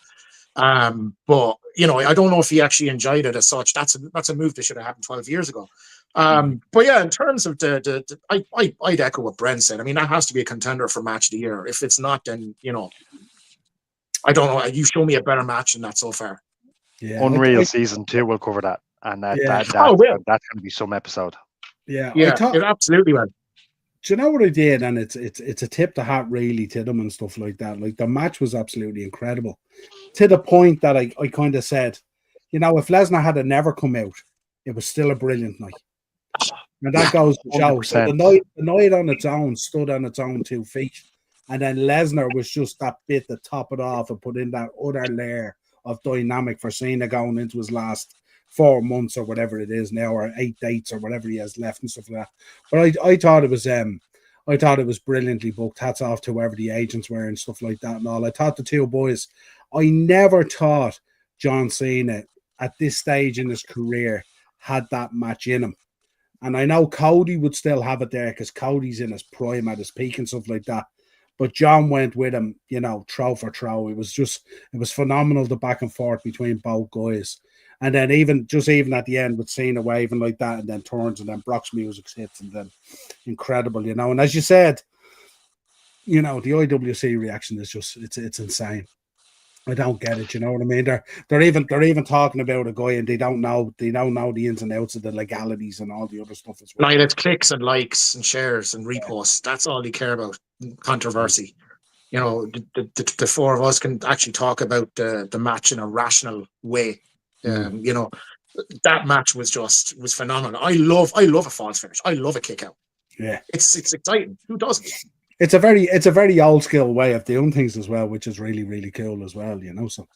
But you know, I don't know if he actually enjoyed it as such. That's a move that should have happened 12 years ago. But yeah, in terms of I'd echo what Brent said. I mean, that has to be a contender for match of the year. If it's not, then you know, I don't know. You show me a better match than that so far. Yeah, Unreal season 2 will cover that, and that's going to be some episode. Yeah, it absolutely will. Do you know what I did? And it's a tip the hat really to them and stuff like that. Like the match was absolutely incredible, to the point that I kind of said, you know, if Lesnar had never come out, it was still a brilliant night. And that goes to show. So the night on its own stood on its own 2 feet, and then Lesnar was just that bit to top it off and put in that other layer of dynamic for Cena going into his last 4 months or whatever it is now, or 8 dates or whatever he has left and stuff like that. But I thought it was brilliantly booked. Hats off to whoever the agents were and stuff like that and all. I thought the two boys, I never thought John Cena at this stage in his career had that match in him. And I know Cody would still have it there because Cody's in his prime at his peak and stuff like that. But John went with him, you know, throw for throw. It was phenomenal, the back and forth between both guys. And then even at the end with Cena waving like that, and then turns, and then Brock's music hits, and then incredible, you know. And as you said, you know, the IWC reaction is just it's insane. I don't get it, you know what I mean? They're even talking about a guy and they don't know the ins and outs of the legalities and all the other stuff as well. Like it's clicks and likes and shares and reposts. That's all they care about. Controversy. You know, the 4 of us can actually talk about the match in a rational way. You know, that match was phenomenal. I love a false finish. I love a kick out. Yeah, it's exciting. Who doesn't? It's a very old school way of doing things as well, which is really, really cool as well, you know. So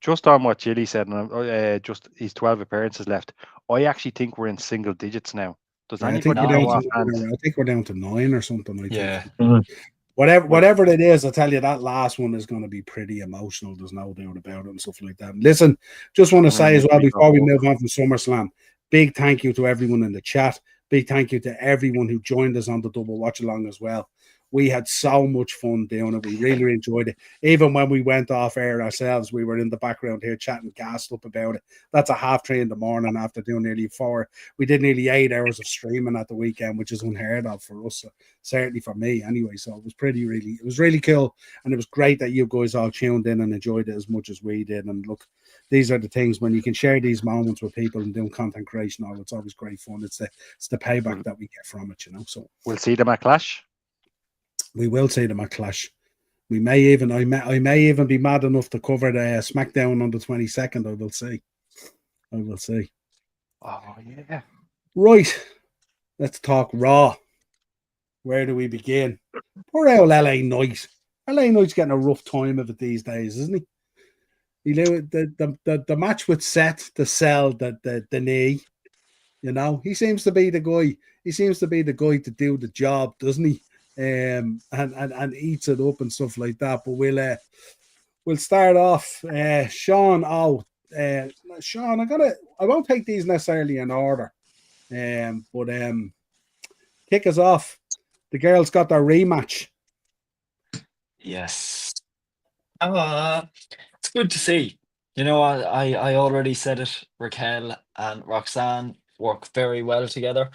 just on what Chili said, and just his 12 appearances left, I actually think we're in single digits now. I think we're down to 9 or something like that. Whatever it is, I tell you, that last one is going to be pretty emotional. There's no doubt about it and stuff like that. Listen, just want to say as well, before we move on from SummerSlam, big thank you to everyone in the chat. Big thank you to everyone who joined us on the double watch along as well. We had so much fun doing it. We really, really enjoyed it. Even when we went off air ourselves, we were in the background here chatting gassed up about it. That's a 3:30 in the morning after doing nearly 4. We did nearly 8 hours of streaming at the weekend, which is unheard of for us, certainly for me anyway. So it was really cool. And it was great that you guys all tuned in and enjoyed it as much as we did. And look, these are the things when you can share these moments with people and doing content creation, it's always great fun. It's the payback that we get from it, you know. So we'll see them at Clash. We will see them at Clash. I may even be mad enough to cover the SmackDown on the 22nd. I will see. Oh yeah. Right. Let's talk Raw. Where do we begin? Poor old LA Knight. LA Knight's getting a rough time of it these days, isn't he? The match with Seth to sell the knee, you know, he seems to be the guy. He seems to be the guy to do the job, doesn't he? And eats it up and stuff like that. But we'll start off. Sean, Sean, I won't take these necessarily in order. But kick us off. The girls got their rematch. Yes. It's good to see. You know, I already said it. Raquel and Roxanne work very well together.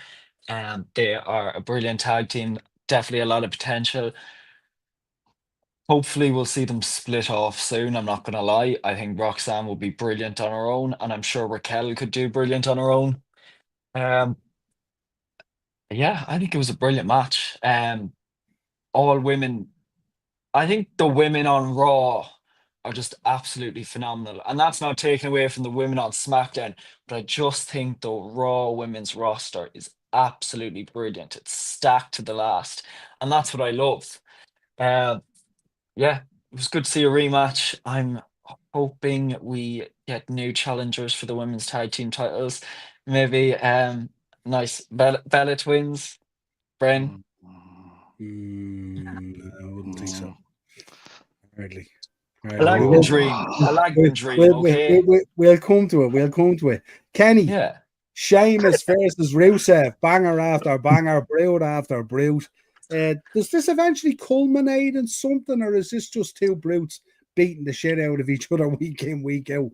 They are a brilliant tag team. Definitely a lot of potential. Hopefully, we'll see them split off soon. I'm not going to lie. I think Roxanne will be brilliant on her own, and I'm sure Raquel could do brilliant on her own. Um, yeah, I think it was a brilliant match. All women. I think the women on Raw are just absolutely phenomenal. And that's not taken away from the women on SmackDown, but I just think the Raw women's roster is absolutely brilliant. It's stacked to the last. And that's what I love. Uh, yeah, it was good to see a rematch. I'm hoping we get new challengers for the women's tag team titles. Maybe nice Bella twins, Bren. I wouldn't think so. Hardly. I like the dream. I like the dream, okay? We'll come to it. We'll come to it. Kenny, Yeah. Sheamus versus Rusev, banger after banger, brood after brood. Does this eventually culminate in something, or is this just two brutes beating the shit out of each other week in, week out?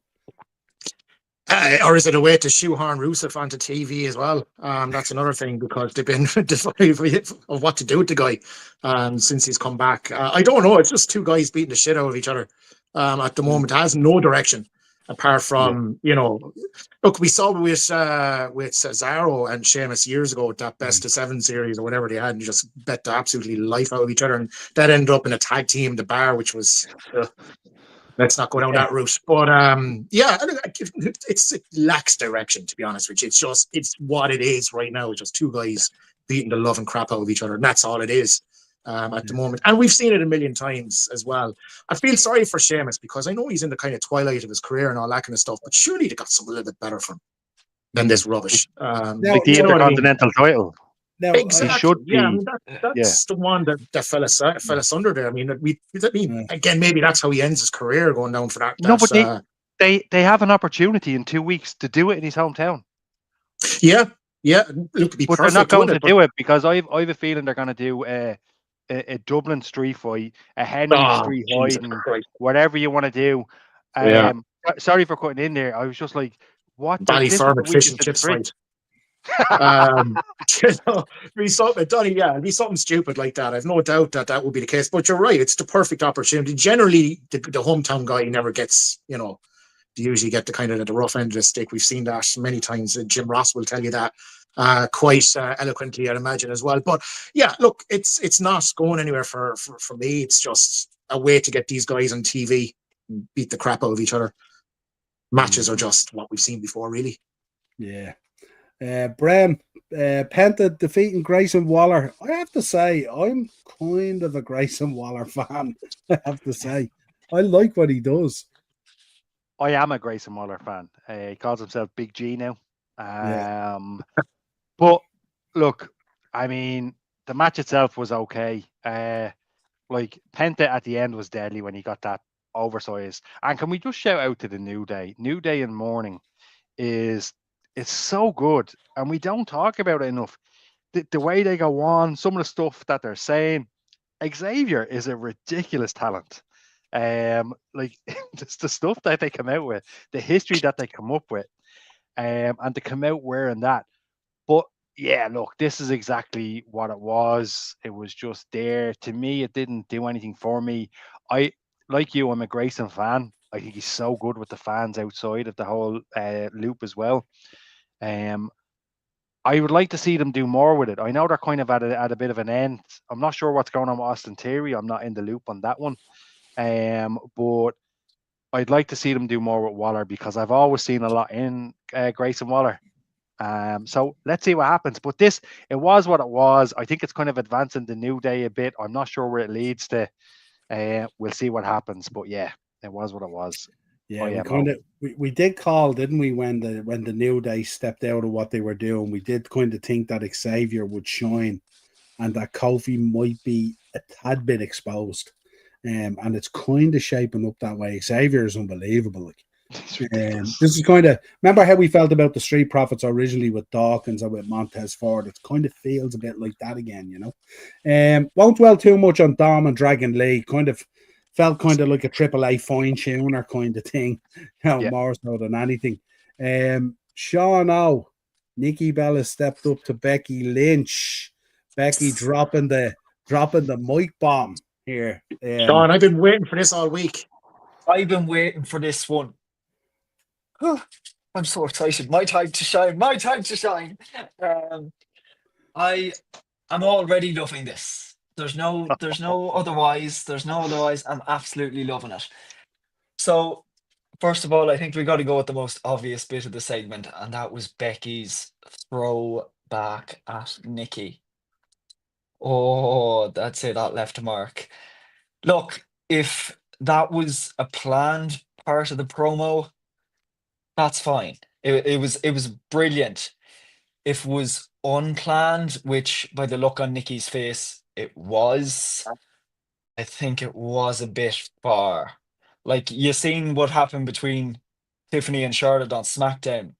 Or is it a way to shoehorn Rusev onto TV as well? That's another thing, because they've been deciding of what to do with the guy since he's come back. I don't know. It's just two guys beating the shit out of each other at the moment. It has no direction apart from, you know, look, we saw with Cesaro and Sheamus years ago with that best of 7 series or whatever they had, and just bet the absolutely life out of each other. And that ended up in a tag team, the Bar, which was... let's not go down that route. But yeah, it lacks direction, to be honest with you. It's what it is right now. It's just two guys beating the loving crap out of each other, and that's all it is at the moment. And we've seen it a million times as well. I feel sorry for Sheamus, because I know he's in the kind of twilight of his career and all that kind of stuff, but surely they got something a little bit better for him than this rubbish. Like the Intercontinental title. Now, exactly. Should be. Yeah, I mean, that's the one that fell asunder there. I mean, again, maybe that's how he ends his career, going down for that. No, but they have an opportunity in 2 weeks to do it in his hometown. Yeah. Look, but they're not going to do it, because I have a feeling they're going to do a Dublin street fight, a Henry Street fight, and whatever you want to do. Sorry for cutting in there. I was just like, what? Ballyfermot fish and chips fight. You know, be something, Donny, it'd be something stupid like that. I've no doubt that would be the case. But you're right, it's the perfect opportunity. Generally, the hometown guy never gets, you know, they usually get the kind of the rough end of the stick. We've seen that many times. Jim Ross will tell you that quite eloquently, I'd imagine, as well. But yeah, look, it's not going anywhere for me. It's just a way to get these guys on TV and beat the crap out of each other. Matches are just what we've seen before, really. Yeah. Bren, Penta defeating Grayson Waller. I have to say, I'm kind of a Grayson Waller fan. I have to say, I like what he does. I am a Grayson Waller fan. He calls himself Big G now. But look, I mean, the match itself was okay. Like Penta at the end was deadly when he got that oversized. And can we just shout out to the New Day? New Day in the morning it's so good, and we don't talk about it enough. The way they go on, some of the stuff that they're saying. Xavier is a ridiculous talent. Like just the stuff that they come out with, the history that they come up with, and to come out wearing that. But yeah, look, this is exactly what it was. It was just there. To me, it didn't do anything for me. Like you, I'm a Grayson fan. I think he's so good with the fans outside of the whole loop as well. I would like to see them do more with it. I know they're kind of at a bit of an end. I'm not sure what's going on with Austin Theory. I'm not in the loop on that one. But I'd like to see them do more with Waller, because I've always seen a lot in Grayson Waller. So let's see what happens. But it was what it was. I think it's kind of advancing the New Day a bit. I'm not sure where it leads to. We'll see what happens, but yeah, it was what it was. Yeah, we did call, didn't we, when the New Day stepped out of what they were doing? We did kind of think that Xavier would shine and that Kofi might be a tad bit exposed. And it's kind of shaping up that way. Xavier is unbelievable. Like, this is kind of, remember how we felt about the Street Profits originally with Dawkins and with Montez Ford? It kind of feels a bit like that again, you know. Won't dwell too much on Dom and Dragon Lee. Kind of felt kind of like a AAA fine tuner kind of thing, you know, more so than anything. Sean O, Nikki Bella stepped up to Becky Lynch. Becky dropping the mic bomb here. Sean, I've been waiting for this all week. I've been waiting for this one. I'm so excited. My time to shine. My time to shine. I'm already loving this. There's no otherwise. There's no otherwise. I'm absolutely loving it. So, first of all, I think we got to go with the most obvious bit of the segment, and that was Becky's throw back at Nikki. Oh, that's it. That left a mark. Look, if that was a planned part of the promo, that's fine. It was brilliant. If it was unplanned, which by the look on Nikki's face, it was, I think it was a bit far. Like, you seen what happened between Tiffany and Charlotte on SmackDown.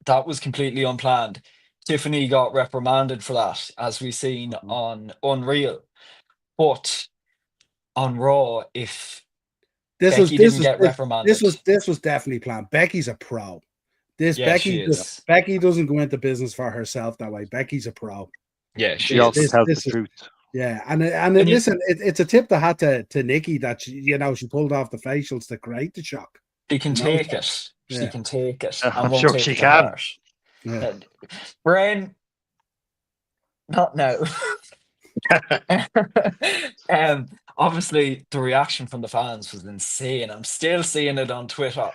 That was completely unplanned. Tiffany got reprimanded for that, as we seen on Unreal. But on Raw, if Becky didn't get reprimanded, this was definitely planned. Becky's a pro. Becky doesn't go into business for herself that way. Becky's a pro. Yeah, she also tells the truth. Yeah, listen, it's a tip that had to Nikki that she pulled off the facials to create the shock. She can take it. She can take it. I'm sure she can. Yeah. Brain, not now. Obviously, the reaction from the fans was insane. I'm still seeing it on Twitter.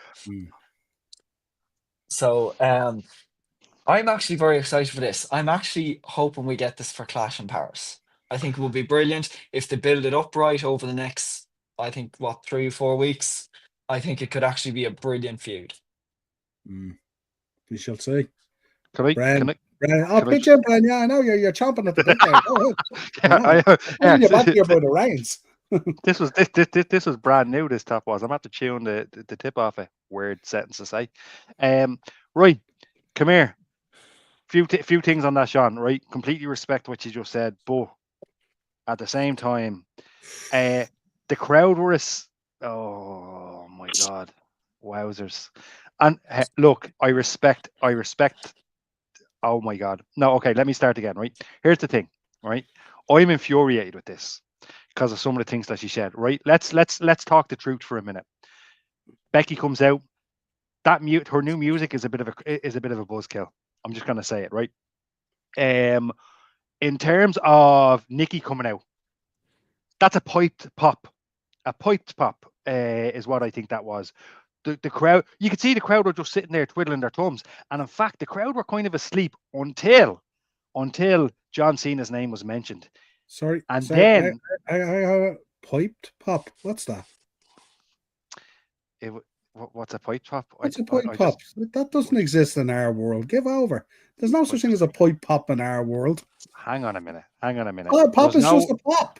So, I'm actually very excited for this. I'm actually hoping we get this for Clash in Paris. I think it will be brilliant if they build it up right over the next, I think, 3 or 4 weeks. I think it could actually be a brilliant feud. We shall see. Can I pitch in, Brian. Yeah, I know you're chomping at the bit there. Go ahead. Back here by the reins. This was brand new. This top was. I'm about to tune the tip off a weird sentence to say. Right, come here. Few things on that, Sean. Right, completely respect what you just said, but at the same time, the crowd were oh my god, wowzers! And look, I respect. Oh my god, no. Okay, let me start again. Right, here's the thing. Right, I'm infuriated with this because of some of the things that she said. Right, let's talk the truth for a minute. Becky comes out. Her new music is a bit of a buzzkill. I'm just gonna say it, right? In terms of Nikki coming out, that's a piped pop. A piped pop is what I think that was. The crowd, you could see the crowd were just sitting there twiddling their thumbs, and in fact, the crowd were kind of asleep until John Cena's name was mentioned. Then I piped pop. What's that? What's a pipe pop? What's a pipe pop? That doesn't exist in our world. Give over. There's no such thing as a pipe pop in our world. Hang on a minute. Oh, pop is just a pop.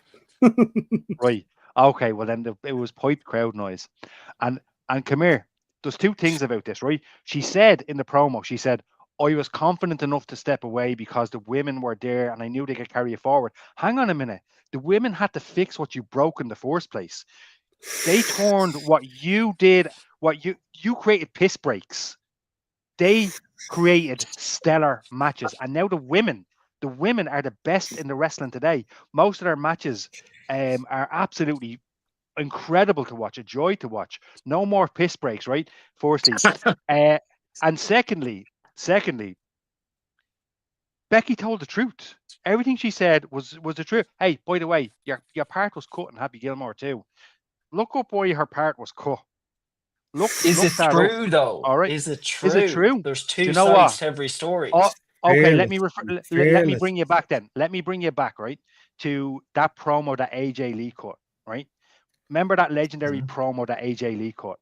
Right. Okay. Well, then it was piped crowd noise. And come here. There's two things about this, right? She said in the promo, she said, I was confident enough to step away because the women were there and I knew they could carry it forward. Hang on a minute. The women had to fix what you broke in the first place. They turned what you did, what you created piss breaks. They created stellar matches. And now the women are the best in the wrestling today. Most of their matches are absolutely incredible to watch, a joy to watch. No more piss breaks, right? Firstly. And secondly, Becky told the truth. Everything she said was the truth. Hey, by the way, your part was cut in Happy Gilmore too. Look up why her part was cut. Is it true though? All right. Is it true? There's two sides to every story. Okay, let me bring you back then. Let me bring you back, right, to that promo that AJ Lee cut, right? Remember that legendary promo that AJ Lee cut?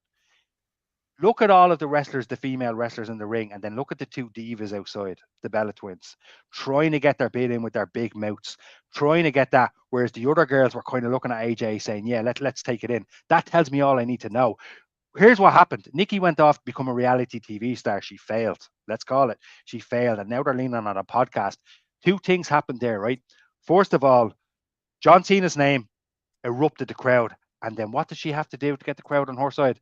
Look at all of the wrestlers, the female wrestlers in the ring, and then look at the two divas outside, the Bella Twins, trying to get their bid in with their big mouths, trying to get that, whereas the other girls were kind of looking at AJ saying, yeah, let's take it in. That tells me all I need to know. Here's what happened. Nikki went off to become a reality TV star. She failed. Let's call it. She failed. And now they're leaning on a podcast. Two things happened there, right? First of all, John Cena's name erupted the crowd. And then what does she have to do to get the crowd on her side?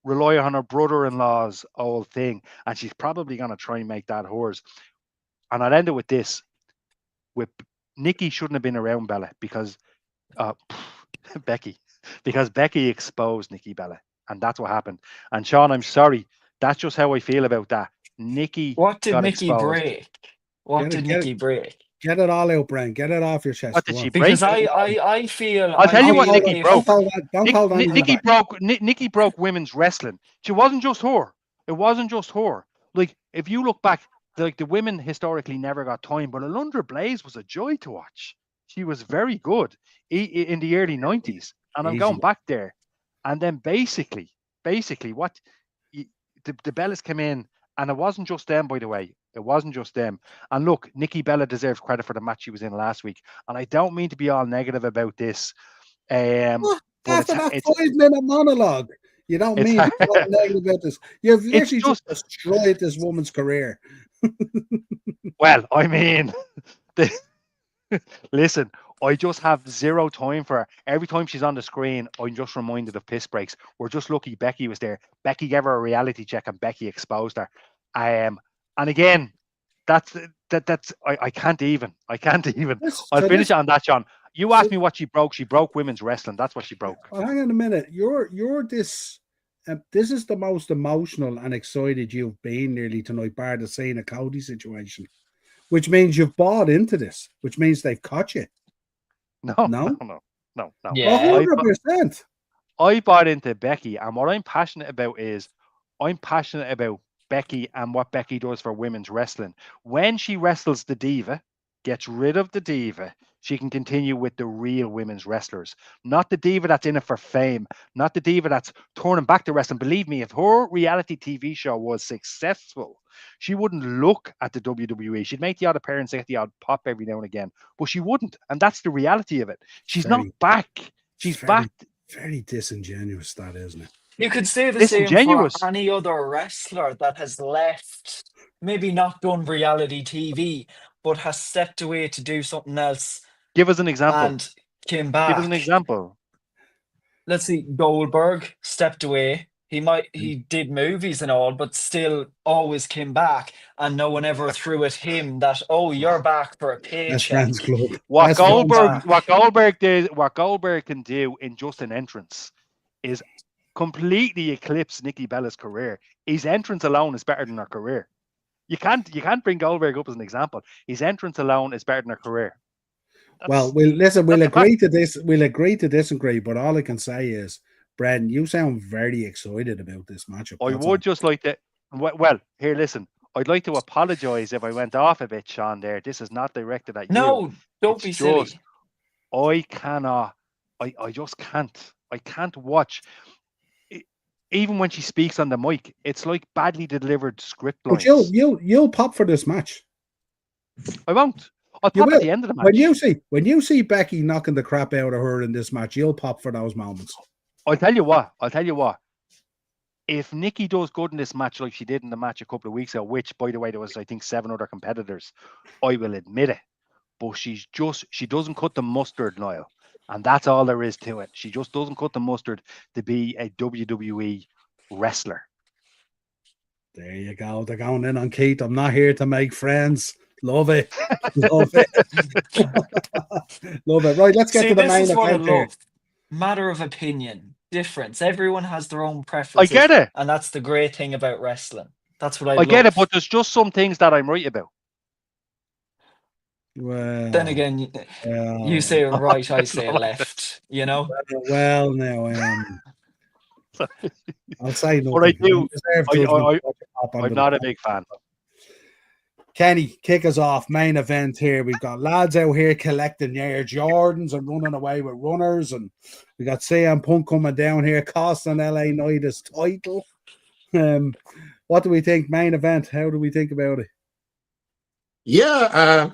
Rely on her brother-in-law's old thing. And she's probably going to try and make that hers. And I'll end it with this. With Nikki shouldn't have been around Bella because Becky. Because Becky exposed Nikki Bella. And that's what happened. And Sean, I'm sorry. That's just how I feel about that. Nikki What did got Nikki exposed. break? What did Nikki break? Get it all out, Brent. Get it off your chest. What did she break? Because I feel I'll tell you what feel Nikki if- broke. Don't hold on. Nikki broke women's wrestling. She wasn't just her. It wasn't just her. Like, if you look back, like the women historically never got time, but Alundra Blaze was a joy to watch. She was very good in the early 90s. And I'm going back there. And then basically what the Bellas came in, and it wasn't just them, by the way. It wasn't just them. And look, Nikki Bella deserves credit for the match she was in last week. And I don't mean to be all negative about this. After that 5-minute monologue, you don't mean to be all negative about this. You've literally just destroyed this woman's career. Well, I mean, listen, I just have zero time for her. Every time she's on the screen, I'm just reminded of piss breaks. We're just lucky Becky was there. Becky gave her a reality check and Becky exposed her. And again, that's I can't even. I'll finish on that, John. You asked me what she broke. She broke women's wrestling. That's what she broke. Well, hang on a minute. You're this. This is the most emotional and excited you've been nearly tonight, bar the Cena Cody situation, which means you've bought into this, which means they've caught you. No. Yeah. 100%. I bought into Becky, and what I'm passionate about is I'm passionate about Becky and what Becky does for women's wrestling. When she wrestles the diva, gets rid of the diva, she can continue with the real women's wrestlers. Not the diva that's in it for fame, not the diva that's turning back to wrestling. Believe me, if her reality TV show was successful, she wouldn't look at the WWE. She'd make the odd appearance, get the odd pop every now and again, but she wouldn't. And that's the reality of it. She's not back. She's back. Very disingenuous, that, isn't it? You could say the same for any other wrestler that has left, maybe not done reality TV, but has stepped away to do something else. Give us an example. And came back. Give us an example. Let's see, Goldberg stepped away. He did movies and all, but still always came back, and no one ever threw at him that, oh, you're back for a paycheck. What Goldberg can do in just an entrance is completely eclipse Nikki Bella's career. His entrance alone is better than her career. You can't bring Goldberg up as an example. His entrance alone is better than her career. We'll agree to this. We'll agree to disagree, but all I can say is, Brendan, you sound very excited about this matchup. I would just like to. Well, here, listen. I'd like to apologize if I went off a bit, Sean. There, this is not directed at you. No, don't be silly. I cannot. I just can't. I can't watch. Even when she speaks on the mic, it's like badly delivered script lines. But you'll pop for this match. I won't. I'll pop at the end of the match. When you see Becky knocking the crap out of her in this match, you'll pop for those moments. I'll tell you what. If Nikki does good in this match like she did in the match a couple of weeks ago, which, by the way, there was, I think, 7 other competitors, I will admit it. But she doesn't cut the mustard, Niall. And that's all there is to it. She just doesn't cut the mustard to be a WWE wrestler. There you go. They're going in on Keith. I'm not here to make friends. Love it. Love it. Love it. Right, let's get to the main event here. Matter of opinion, difference. Everyone has their own preferences. I get it. And that's the great thing about wrestling. That's what I get it, but there's just some things that I'm right about. Well, then again, you say right, I say left, you know? Well, now, I'll say no. But I do. I'm not a big fan. Kenny, kick us off. Main event here. We've got lads out here collecting Air Jordans and running away with runners, and we got CM Punk coming down here, costing LA Knight his title. What do we think? Main event. How do we think about it? Yeah,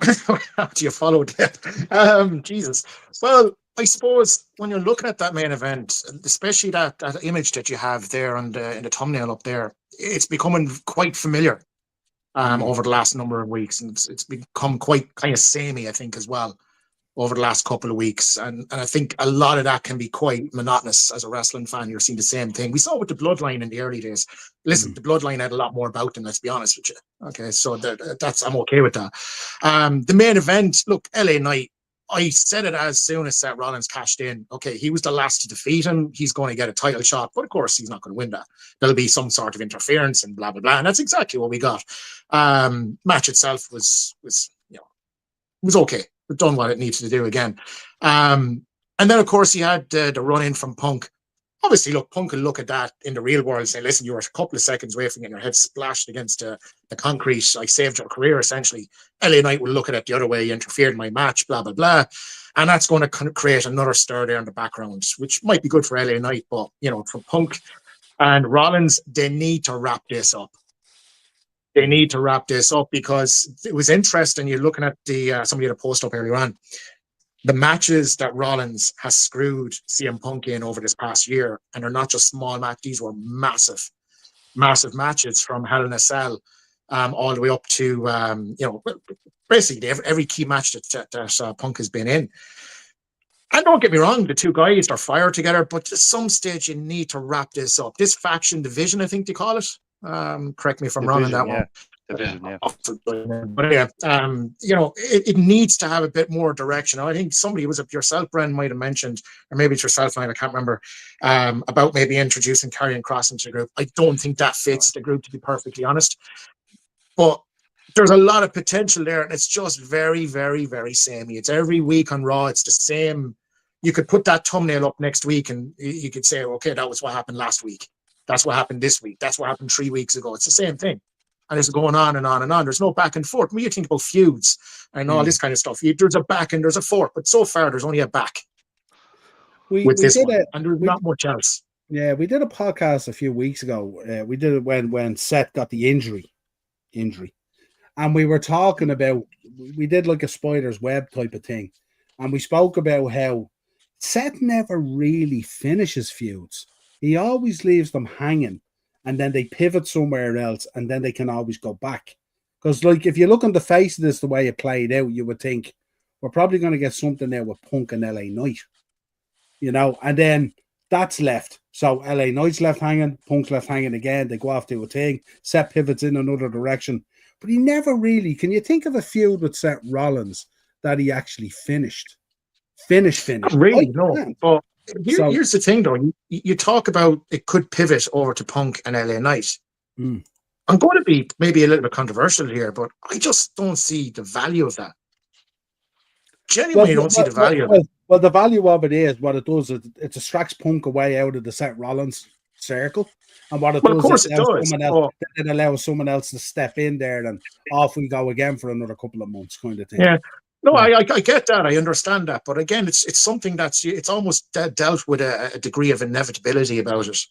how do you follow that? Jesus. Well, I suppose when you're looking at that main event, especially that image that you have there in the thumbnail up there, it's becoming quite familiar over the last number of weeks, and it's become quite kind of samey, I think, as well, over the last couple of weeks. And I think a lot of that can be quite monotonous as a wrestling fan. You're seeing the same thing. We saw with the Bloodline in the early days. Listen, the Bloodline had a lot more about them, let's be honest with you. Okay, so that's I'm okay with that. The main event, look, LA Knight, I said it as soon as Seth Rollins cashed in. Okay, he was the last to defeat him. He's going to get a title shot, but of course he's not going to win that. There'll be some sort of interference and blah, blah, blah. And that's exactly what we got. Match itself was okay. It done what it needs to do again. And then, of course, he had the run-in from Punk. Obviously, look, Punk will look at that in the real world and say, listen, you were a couple of seconds away from getting your head splashed against the concrete. I saved your career, essentially. LA Knight will look at it the other way. You interfered in my match, blah, blah, blah. And that's going to create another stir there in the background, which might be good for LA Knight. But, for Punk and Rollins, they need to wrap this up. They need to wrap this up because it was interesting. You're looking at somebody had a post up earlier on. The matches that Rollins has screwed CM Punk in over this past year, and they're not just small matches, these were massive, massive matches from Hell in a Cell all the way up to, basically every key match that Punk has been in. And don't get me wrong, the two guys are fire together, but at some stage you need to wrap this up. This faction division, I think they call it. Correct me if I'm wrong on that one. Division, yeah. But yeah, it needs to have a bit more direction. I think somebody, was it yourself, Bren, might have mentioned, or maybe it's yourself, I can't remember, about maybe introducing Karrion Kross into the group. I don't think that fits the group, to be perfectly honest. But there's a lot of potential there, and it's just very, very, very samey. It's every week on Raw. It's the same. You could put that thumbnail up next week, and you could say, okay, that was what happened last week. That's what happened this week. That's what happened 3 weeks ago. It's the same thing. And it's going on and on and on. There's no back and forth. When you think about feuds and all this kind of stuff, there's a back and there's a forth. But so far, there's only a back with this one. And there's not much else. Yeah, we did a podcast a few weeks ago. We did it when Seth got the injury. And we were talking about, we did like a spider's web type of thing. And we spoke about how Seth never really finishes feuds. He always leaves them hanging. And then they pivot somewhere else, and then they can always go back. Because, like, if you look on the face of this, the way it played out, you would think we're probably going to get something there with Punk and LA Knight, and then that's left. So LA Knight's left hanging, Punk's left hanging again. They go off to a thing. Seth pivots in another direction, but he never really. Can you think of a feud with Seth Rollins that he actually finished? Not really, no. But here's the thing, though. You talk about it could pivot over to Punk and LA Knight. I'm going to be maybe a little bit controversial here, but I just don't see the value of that. Genuinely, don't see the value of it. Well, the value of it is what it does. It distracts Punk away out of the Seth Rollins circle. And what it does, of course it does. It allows someone else to step in there, and off we go again for another couple of months, kind of thing. Yeah. No, I get that. I understand that. But again, it's something it's almost dealt with a degree of inevitability about it.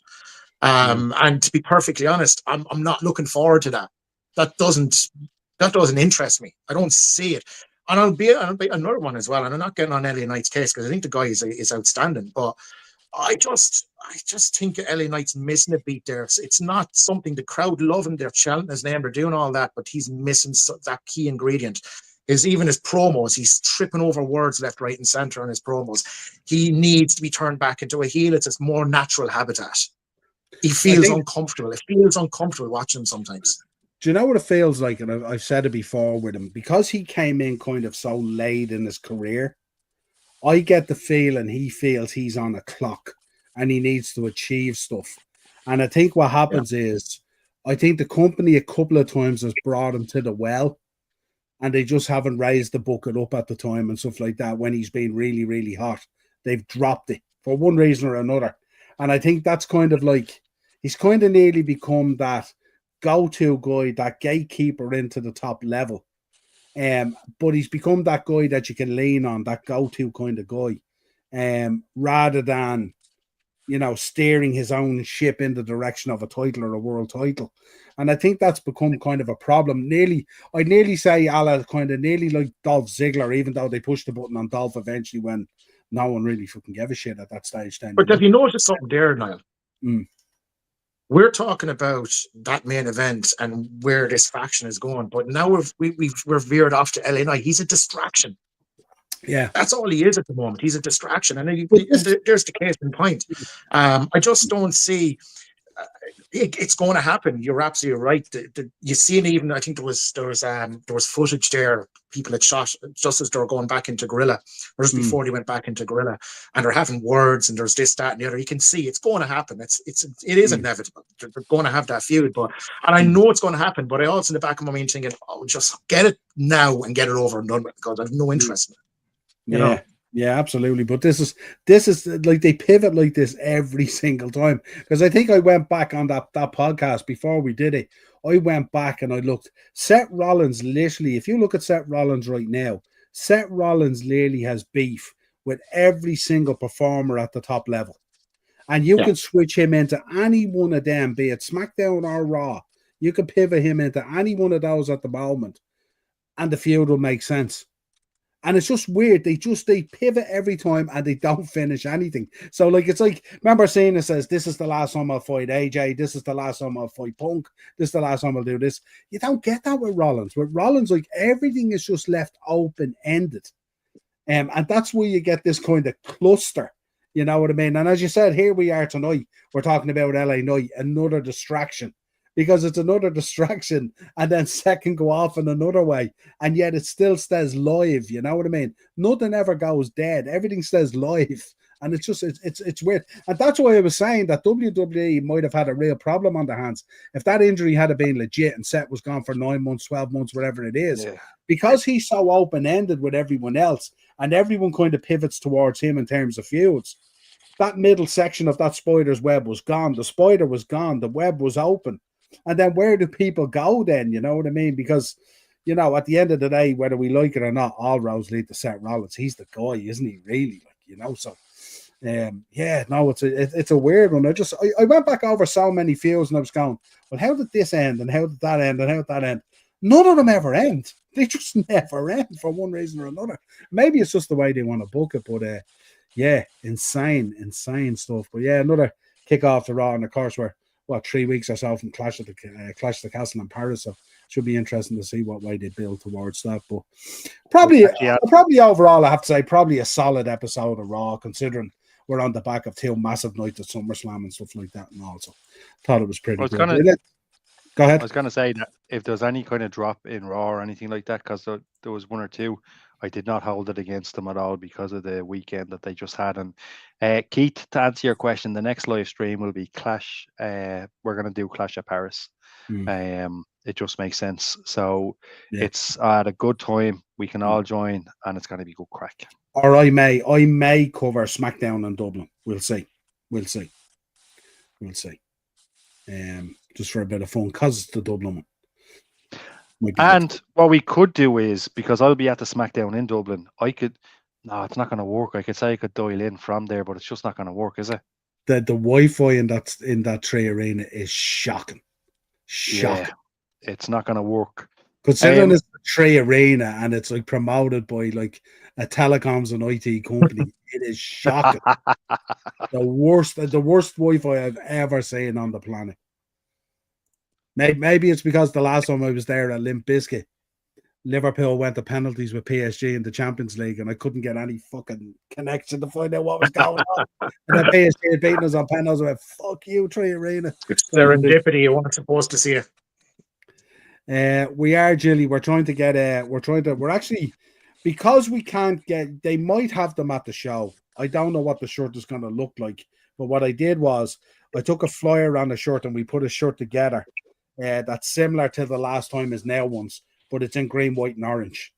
And to be perfectly honest, I'm not looking forward to that. That doesn't interest me. I don't see it. And I'll be another one as well. And I'm not getting on LA Knight's case because I think the guy is outstanding. But I just think LA Knight's missing a beat there. It's not something the crowd love him. They're chanting his name. They're doing all that, but he's missing that key ingredient. Even his promos, he's tripping over words left, right, and center on his promos. He needs to be turned back into a heel. It's his more natural habitat. He feels uncomfortable. It feels uncomfortable watching him sometimes. Do you know what it feels like? And I've said it before with him, because he came in kind of so late in his career. I get the feeling he feels he's on a clock and he needs to achieve stuff. And I think what happens is, I think the company a couple of times has brought him to the well. And they just haven't raised the bucket up at the time and stuff like that when he's been really, really hot. They've dropped it for one reason or another. And I think that's kind of like, he's kind of nearly become that go-to guy, that gatekeeper into the top level. But he's become that guy that you can lean on, that go-to kind of guy, rather than, you know, steering his own ship in the direction of a title or a world title. And I think that's become kind of a problem. I'd nearly say Ala kind of nearly like Dolph Ziggler, even though they pushed the button on Dolph eventually when no one really fucking gave a shit at that stage. Then, But have you noticed something there, Niall? Mm. We're talking about that main event and where this faction is going, but now we're veered off to LA Knight. He's a distraction. Yeah, that's all he is at the moment. He's a distraction, and there's the case in point. I just don't see it's going to happen. You're absolutely right. You see it even. I think there was footage there. People had shot just as they were going back into Gorilla, or just before they went back into Gorilla, and they're having words, and there's this, that, and the other. You can see it's going to happen. It is inevitable. They're going to have that feud, and I know it's going to happen. But I also in the back of my mind thinking, oh, just get it now and get it over and done with, because I have no interest in it. You know? Yeah, absolutely. But this is like they pivot like this every single time. Because I think I went back on that podcast before we did it. I went back and I looked. Seth Rollins, literally, if you look at Seth Rollins right now, Seth Rollins literally has beef with every single performer at the top level. And you can switch him into any one of them, be it SmackDown or Raw. You can pivot him into any one of those at the moment, and the feud will make sense. And it's just weird. They pivot every time and they don't finish anything. So, like, it's like, remember Cena says, this is the last time I'll fight AJ. This is the last time I'll fight Punk. This is the last time I'll do this. You don't get that with Rollins. With Rollins, like, everything is just left open-ended. And that's where you get this kind of cluster. You know what I mean? And as you said, here we are tonight. We're talking about LA Knight, another distraction. Because it's another distraction, and then second go off in another way, and yet it still stays live. You know what I mean? Nothing ever goes dead. Everything stays live, and it's just it's weird. And that's why I was saying that WWE might have had a real problem on their hands if that injury had been legit and Seth was gone for 9 months, 12 months, whatever it is. Yeah. Because he's so open-ended with everyone else, and everyone kind of pivots towards him in terms of feuds. That middle section of that spider's web was gone. The spider was gone. The web was open. And then where do people go then? You know what I mean? Because, you know, at the end of the day, whether we like it or not, all roads lead to Seth Rollins. He's the guy, isn't he? Really, like, you know. So, it's a weird one. I went back over so many feuds and I was going, well, how did this end? And how did that end? And how did that end? None of them ever end. They just never end for one reason or another. Maybe it's just the way they want to book it, but insane stuff. But yeah, another kick off the Raw, and of course we're 3 weeks or so from Clash of the Castle in Paris, so should be interesting to see what way they build towards that. But probably overall, I have to say, probably a solid episode of Raw, considering we're on the back of 2 massive nights at SummerSlam and stuff like that, and also thought it was pretty good. Go ahead. I was going to say that if there's any kind of drop in Raw or anything like that, because there was 1 or 2, I did not hold it against them at all because of the weekend that they just had. And Keith, to answer your question, the next live stream will be Clash. We're going to do Clash at Paris. It just makes sense. So it's at a good time. We can all join, and it's going to be good crack. Or I may cover SmackDown in Dublin. We'll see. Just for a bit of fun, because it's the Dublin one. And what we could do is, because I'll be at the SmackDown in Dublin, it's not going to work. I could say I could dial in from there, but it's just not going to work, is it? The Wi-Fi in that Trey Arena is shocking. Yeah, it's not going to work. Considering it's the Trey Arena and it's like promoted by like a telecoms and IT company, it is shocking. the worst Wi-Fi I've ever seen on the planet. Maybe it's because the last time I was there at Limp Bizkit, Liverpool went to penalties with PSG in the Champions League, and I couldn't get any fucking connection to find out what was going on. And then PSG had beaten us on penalties. I went, "Fuck you, Trey Arena." It's serendipity. You weren't supposed to see it. We are, Jilly. We're trying to get. We're actually, because we can't get. They might have them at the show. I don't know what the shirt is going to look like, but what I did was I took a flyer on the shirt and we put a shirt together. That's similar to the last time as now ones, but it's in green, white, and orange.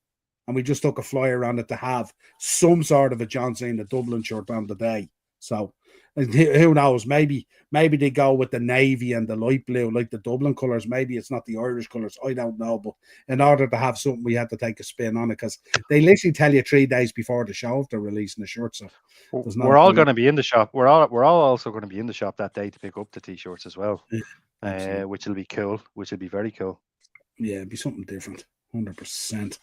And we just took a flyer around it to have some sort of a John Cena Dublin shirt on the day. So And who knows? Maybe they go with the navy and the light blue, like the Dublin colours. Maybe it's not the Irish colours. I don't know. But in order to have something, we had to take a spin on it because they literally tell you 3 days before the show if they're releasing the shirt. So we're all going to be in the shop. We're all also going to be in the shop that day to pick up the t-shirts as well, which will be cool. Which will be very cool. Yeah, it'd be something different, 100%.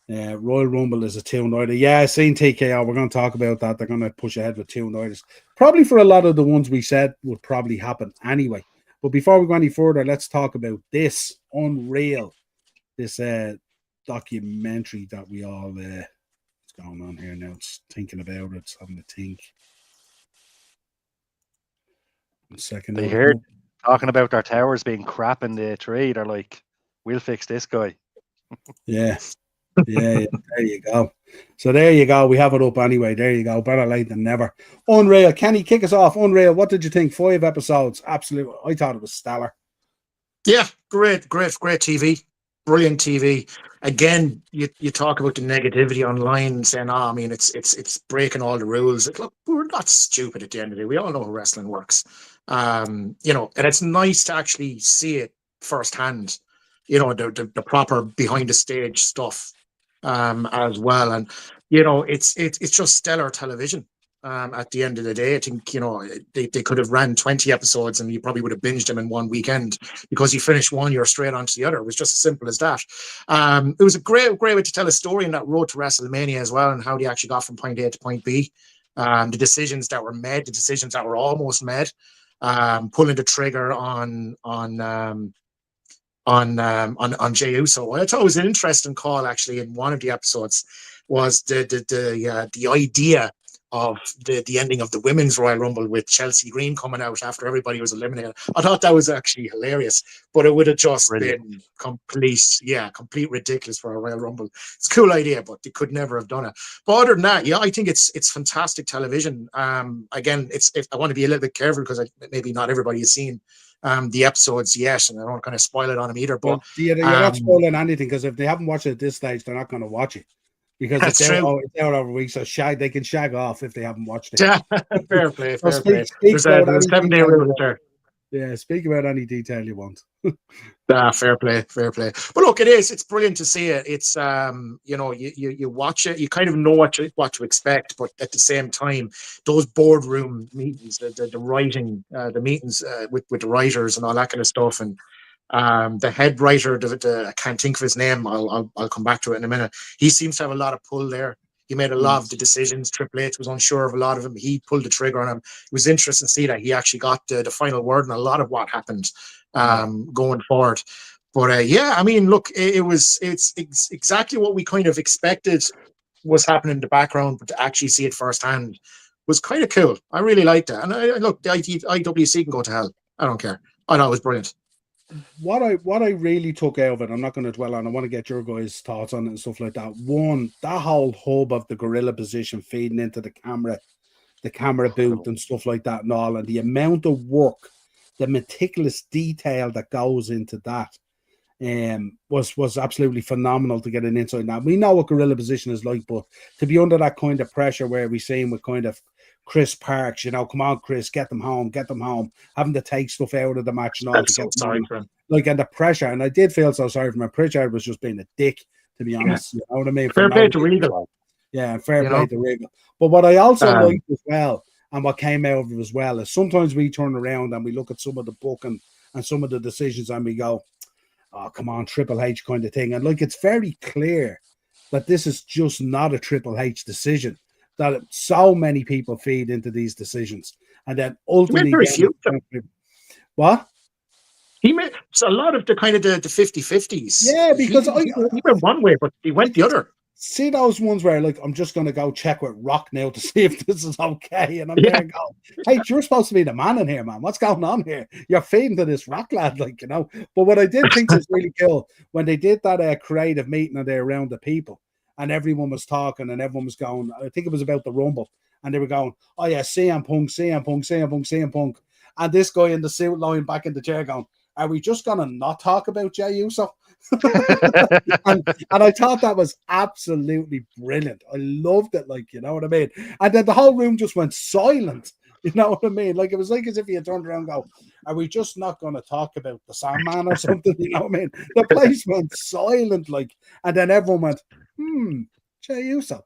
Royal Rumble is a 2-nighter. Yeah, I've seen TKO. We're going to talk about that. They're going to push ahead with 2-nighters. Probably for a lot of the ones we said would probably happen anyway. But before we go any further, let's talk about this Unreal, this documentary that we all what's going on here now. It's thinking about it. It's having a think. 1 second. They heard talking about their towers being crap in the tree. They're like, we'll fix this guy. Yeah. Yeah, there you go. So there you go. We have it up anyway. There you go. Better late than never. Unreal. Kenny, kick us off. Unreal. What did you think? 5 episodes. Absolutely. I thought it was stellar. Yeah, great TV. Brilliant TV. Again, you talk about the negativity online saying, I mean, it's breaking all the rules. Like, look, we're not stupid at the end of the day. We all know how wrestling works. And it's nice to actually see it firsthand. The proper behind the stage stuff as well. And it's just stellar television. At the end of the day, I think they could have ran 20 episodes and you probably would have binged them in one weekend because you finish one, you're straight onto the other. It was just as simple as that. It was a great way to tell a story in that road to WrestleMania as well, and how they actually got from point A to point B. The decisions that were made, the decisions that were almost made, pulling the trigger on Jey Uso. I thought it was an interesting call actually in one of the episodes was the idea of the ending of the women's Royal Rumble with Chelsea Green coming out after everybody was eliminated. I thought that was actually hilarious, but it would have just been complete ridiculous for a Royal Rumble. It's a cool idea, but they could never have done it. But other than that, I think it's fantastic television. Again, I want to be a little bit careful because maybe not everybody has seen the episodes yet, and I don't kind of spoil it on them either. But you're not spoiling anything because if they haven't watched it at this stage, they're not going to watch it because it's out over weeks. So they can shag off if they haven't watched it. Yeah, fair play. So Fair play. There's a 7-day rule there. Yeah, speak about any detail you want. Fair play. But look, it's brilliant to see it. It's you watch it, you kind of know what to expect, but at the same time, those boardroom meetings, the writing, the meetings with the writers and all that kind of stuff, and the head writer, I can't think of his name. I'll come back to it in a minute. He seems to have a lot of pull there. He made a lot of the decisions. Triple H was unsure of a lot of them. He pulled the trigger on him. It was interesting to see that he actually got the final word on a lot of what happened going forward. But I mean, look, it's exactly what we kind of expected was happening in the background, but to actually see it firsthand was kind of cool. I really liked it. And look, the IWC can go to hell. I don't care. I thought it was brilliant. What I really took out of it, I'm not going to dwell on. I want to get your guys' thoughts on it and stuff like that. One, that whole hub of the gorilla position feeding into the camera booth and stuff like that, and all, and the amount of work, the meticulous detail that goes into that, was absolutely phenomenal to get an insight. Now we know what gorilla position is like, but to be under that kind of pressure where we see him with kind of Chris Parks, come on, Chris, get them home, having to take stuff out of the match and all to get sorry for him. Like, and the pressure, and I did feel so sorry for him. Pritchard was just being a dick, to be honest. You know what I mean? Fair play to Regal. Yeah, fair play to Regal. But what I also liked as well, and what came out of it as well, is sometimes we turn around and we look at some of the booking and some of the decisions and we go, oh, come on, Triple H kind of thing. And like, it's very clear that this is just not a Triple H decision. That so many people feed into these decisions, and then ultimately, what? He made a lot of the kind of the 50-50s. Yeah, because he went one way, but he went the other. See those ones where like I'm just going to go check with Rock now to see if this is okay, and I'm there going, hey, you're supposed to be the man in here, man. What's going on here? You're feeding to this Rock lad, But what I did think was really cool when they did that creative meeting and they're around the people. And everyone was talking and everyone was going, I think it was about the Rumble. And they were going, oh yeah, CM Punk. And this guy in the suit lying back in the chair going, are we just going to not talk about Jey Uso? and I thought that was absolutely brilliant. I loved it, you know what I mean? And then the whole room just went silent. You know what I mean? Like, it was like as if you turned around and go, are we just not going to talk about the Sandman or something? You know what I mean? The place went silent, like, and then everyone went, Jey Uso.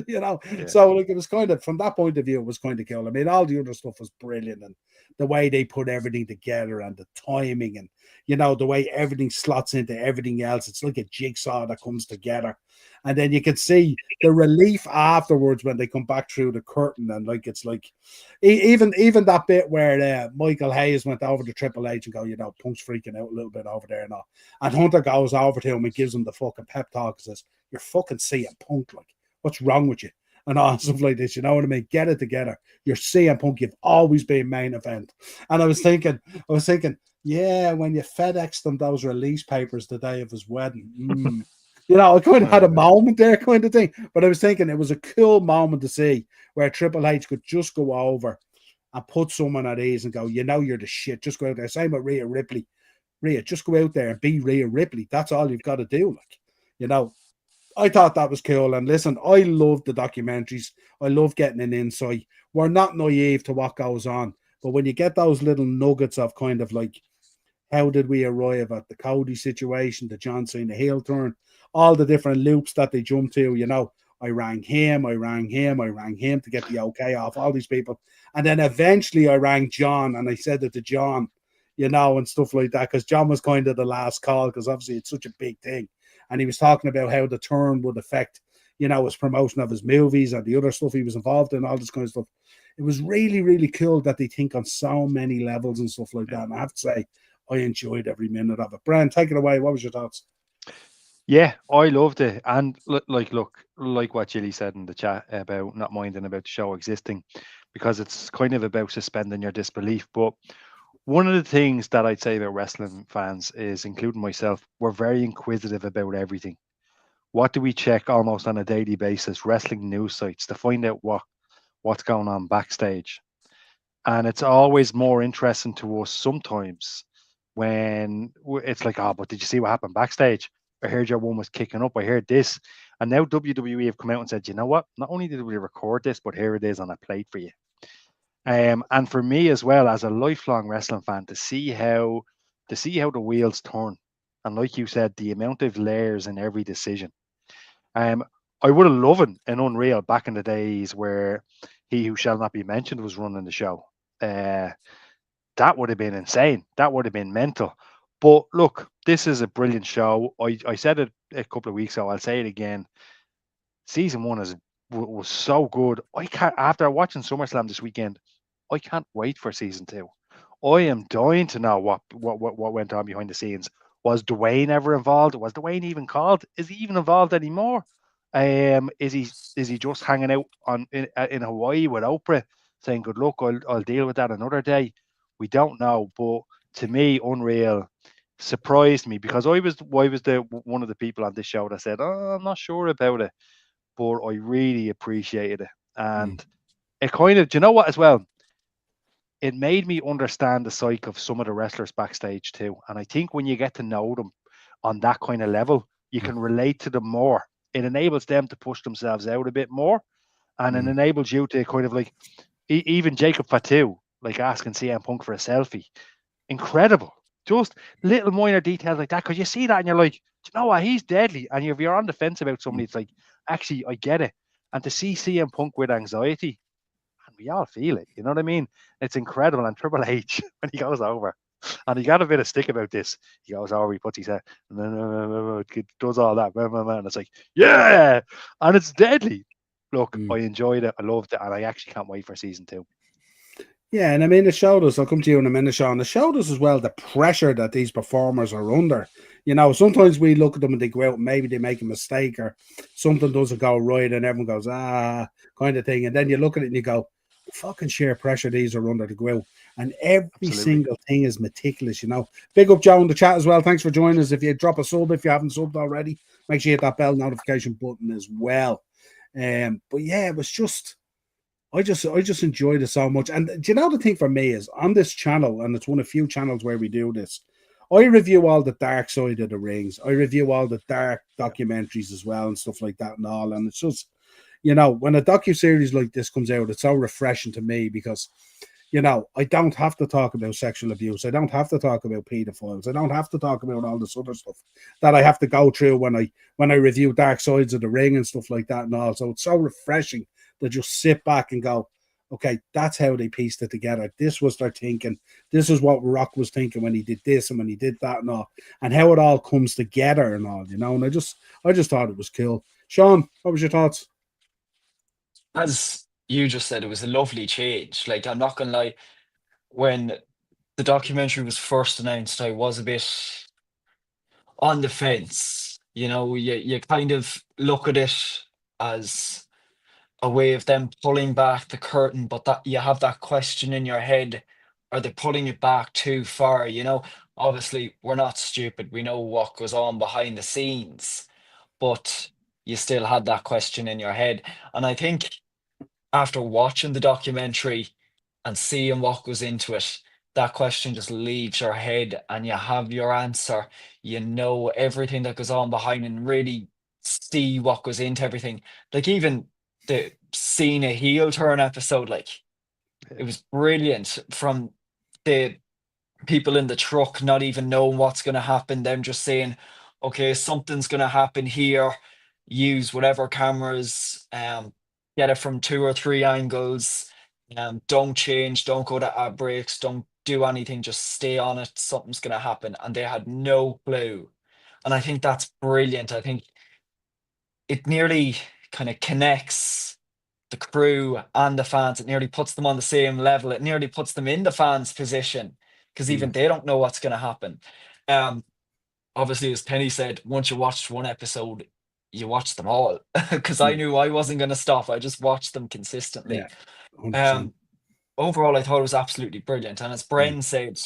You know, so like, it was kind of, from that point of view, it was kind of cool. I mean, all the other stuff was brilliant, and the way they put everything together and the timing, and you know, the way everything slots into everything else. It's like a jigsaw that comes together, and then you can see the relief afterwards when they come back through the curtain, and like, it's like even that bit where Michael Hayes went over to Triple H and go, you know, Punk's freaking out a little bit over there now, and Hunter goes over to him and gives him the fucking pep talk and says, "You're fucking CM Punk, like, what's wrong with you?" And all stuff like this, you know what I mean? Get it together. You're CM Punk. You've always been main event. And I was thinking, yeah, when you FedExed them those release papers the day of his wedding, you know, I kind of had a moment there, kind of thing. But I was thinking it was a cool moment to see where Triple H could just go over and put someone at ease and go, you know, you're the shit. Just go out there. Same with Rhea Ripley. Rhea, just go out there and be Rhea Ripley. That's all you've got to do. Like, you know. I thought that was cool. And listen, I love the documentaries. I love getting an insight. We're not naive to what goes on. But when you get those little nuggets of kind of like, how did we arrive at the Cody situation, the John Cena heel turn, all the different loops that they jump to, you know, I rang him to get the okay off all these people. And then eventually I rang John and I said it to John, you know, and stuff like that, because John was kind of the last call, because obviously it's such a big thing. And he was talking about how the turn would affect, you know, his promotion of his movies and the other stuff he was involved in, all this kind of stuff. It was really, really cool that they think on so many levels and stuff like that. And I have to say, I enjoyed every minute of it. Brian, take it away. What was your thoughts? Yeah, I loved it. And look, like what Gilly said in the chat about not minding about the show existing, because it's kind of about suspending your disbelief. But one of the things that I'd say about wrestling fans is, including myself, we're very inquisitive about everything. What do we check almost on a daily basis? Wrestling news sites to find out what's going on backstage. And it's always more interesting to us sometimes when it's like, oh, but did you see what happened backstage? I heard your one was kicking up. I heard this. And now WWE have come out and said, you know what? Not only did we record this, but here it is on a plate for you. And for me as well, as a lifelong wrestling fan, to see how the wheels turn, and like you said, the amount of layers in every decision. I would have loved an Unreal back in the days where He Who Shall Not Be Mentioned was running the show. That would have been insane. That would have been mental. But look, this is a brilliant show. I said it a couple of weeks ago. I'll say it again. Season 1 was so good. After watching SummerSlam this weekend, I can't wait for season 2. I am dying to know what went on behind the scenes. Was Dwayne ever involved? Was Dwayne even called? Is he even involved anymore? Is he just hanging out in Hawaii with Oprah, saying good luck? I'll deal with that another day. We don't know. But to me, Unreal surprised me, because I was one of the people on this show that said, "Oh, I'm not sure about it," but I really appreciated it, and it kind of, do you know what as well? It made me understand the psyche of some of the wrestlers backstage too. And I think when you get to know them on that kind of level, you can relate to them more. It enables them to push themselves out a bit more. And it enables you to kind of like, even Jacob Fatu, like asking CM Punk for a selfie. Incredible. Just little minor details like that. Because you see that and you're like, do you know what? He's deadly. And if you're on the fence about somebody, it's like, actually, I get it. And to see CM Punk with anxiety, we all feel it, you know what I mean? It's incredible. And Triple H, when he goes over, and he got a bit of stick about this, he goes over, he puts his head, does all that, and it's like, yeah, and it's deadly. Look, I enjoyed it, I loved it, and I actually can't wait for season 2. Yeah, and I mean, it showed us, I'll come to you in a minute, Sean, it showed us as well the pressure that these performers are under. You know, sometimes we look at them and they go out and maybe they make a mistake or something doesn't go right and everyone goes, kind of thing. And then you look at it and you go, fucking sheer pressure these are under to go out. And every single thing is meticulous, you know. Big up Joe in the chat as well. Thanks for joining us. If you drop a sub, if you haven't subbed already, make sure you hit that bell notification button as well. But yeah, it was just, I just enjoyed it so much. And do you know the thing for me is on this channel, and it's one of few channels where we do this, I review all the dark side of the rings. I review all the dark documentaries as well and stuff like that and all. And it's just, you know, when a docuseries like this comes out, it's so refreshing to me because, you know, I don't have to talk about sexual abuse. I don't have to talk about pedophiles. I don't have to talk about all this other stuff that I have to go through when I review Dark Sides of the Ring and stuff like that and all. So it's so refreshing to just sit back and go, okay, that's how they pieced it together. This was their thinking. This is what Rock was thinking when he did this and when he did that and all, and how it all comes together and all, you know. And I just thought it was cool. Sean, what was your thoughts? As you just said, it was a lovely change. Like, I'm not gonna lie, when the documentary was first announced, I was a bit on the fence. You know, you kind of look at it as a way of them pulling back the curtain, but that you have that question in your head, are they pulling it back too far? You know, obviously we're not stupid. We know what goes on behind the scenes, but you still had that question in your head. And I think after watching the documentary and seeing what goes into it, that question just leaves your head and you have your answer. You know everything that goes on behind and really see what goes into everything. Like even the seeing a heel turn episode, like it was brilliant from the people in the truck not even knowing what's going to happen, them just saying, okay, something's going to happen here, use whatever cameras, get it from 2 or 3 angles, don't change, don't go to ad breaks, don't do anything, just stay on it, something's going to happen. And they had no clue. And I think that's brilliant. I think it nearly kind of connects the crew and the fans. It nearly puts them on the same level. It nearly puts them in the fans' position because even they don't know what's going to happen. Obviously, as Penny said, once you watched one episode, you watched them all because I knew I wasn't going to stop. I just watched them consistently. Yeah, 100%. Overall, I thought it was absolutely brilliant. And as Bren said,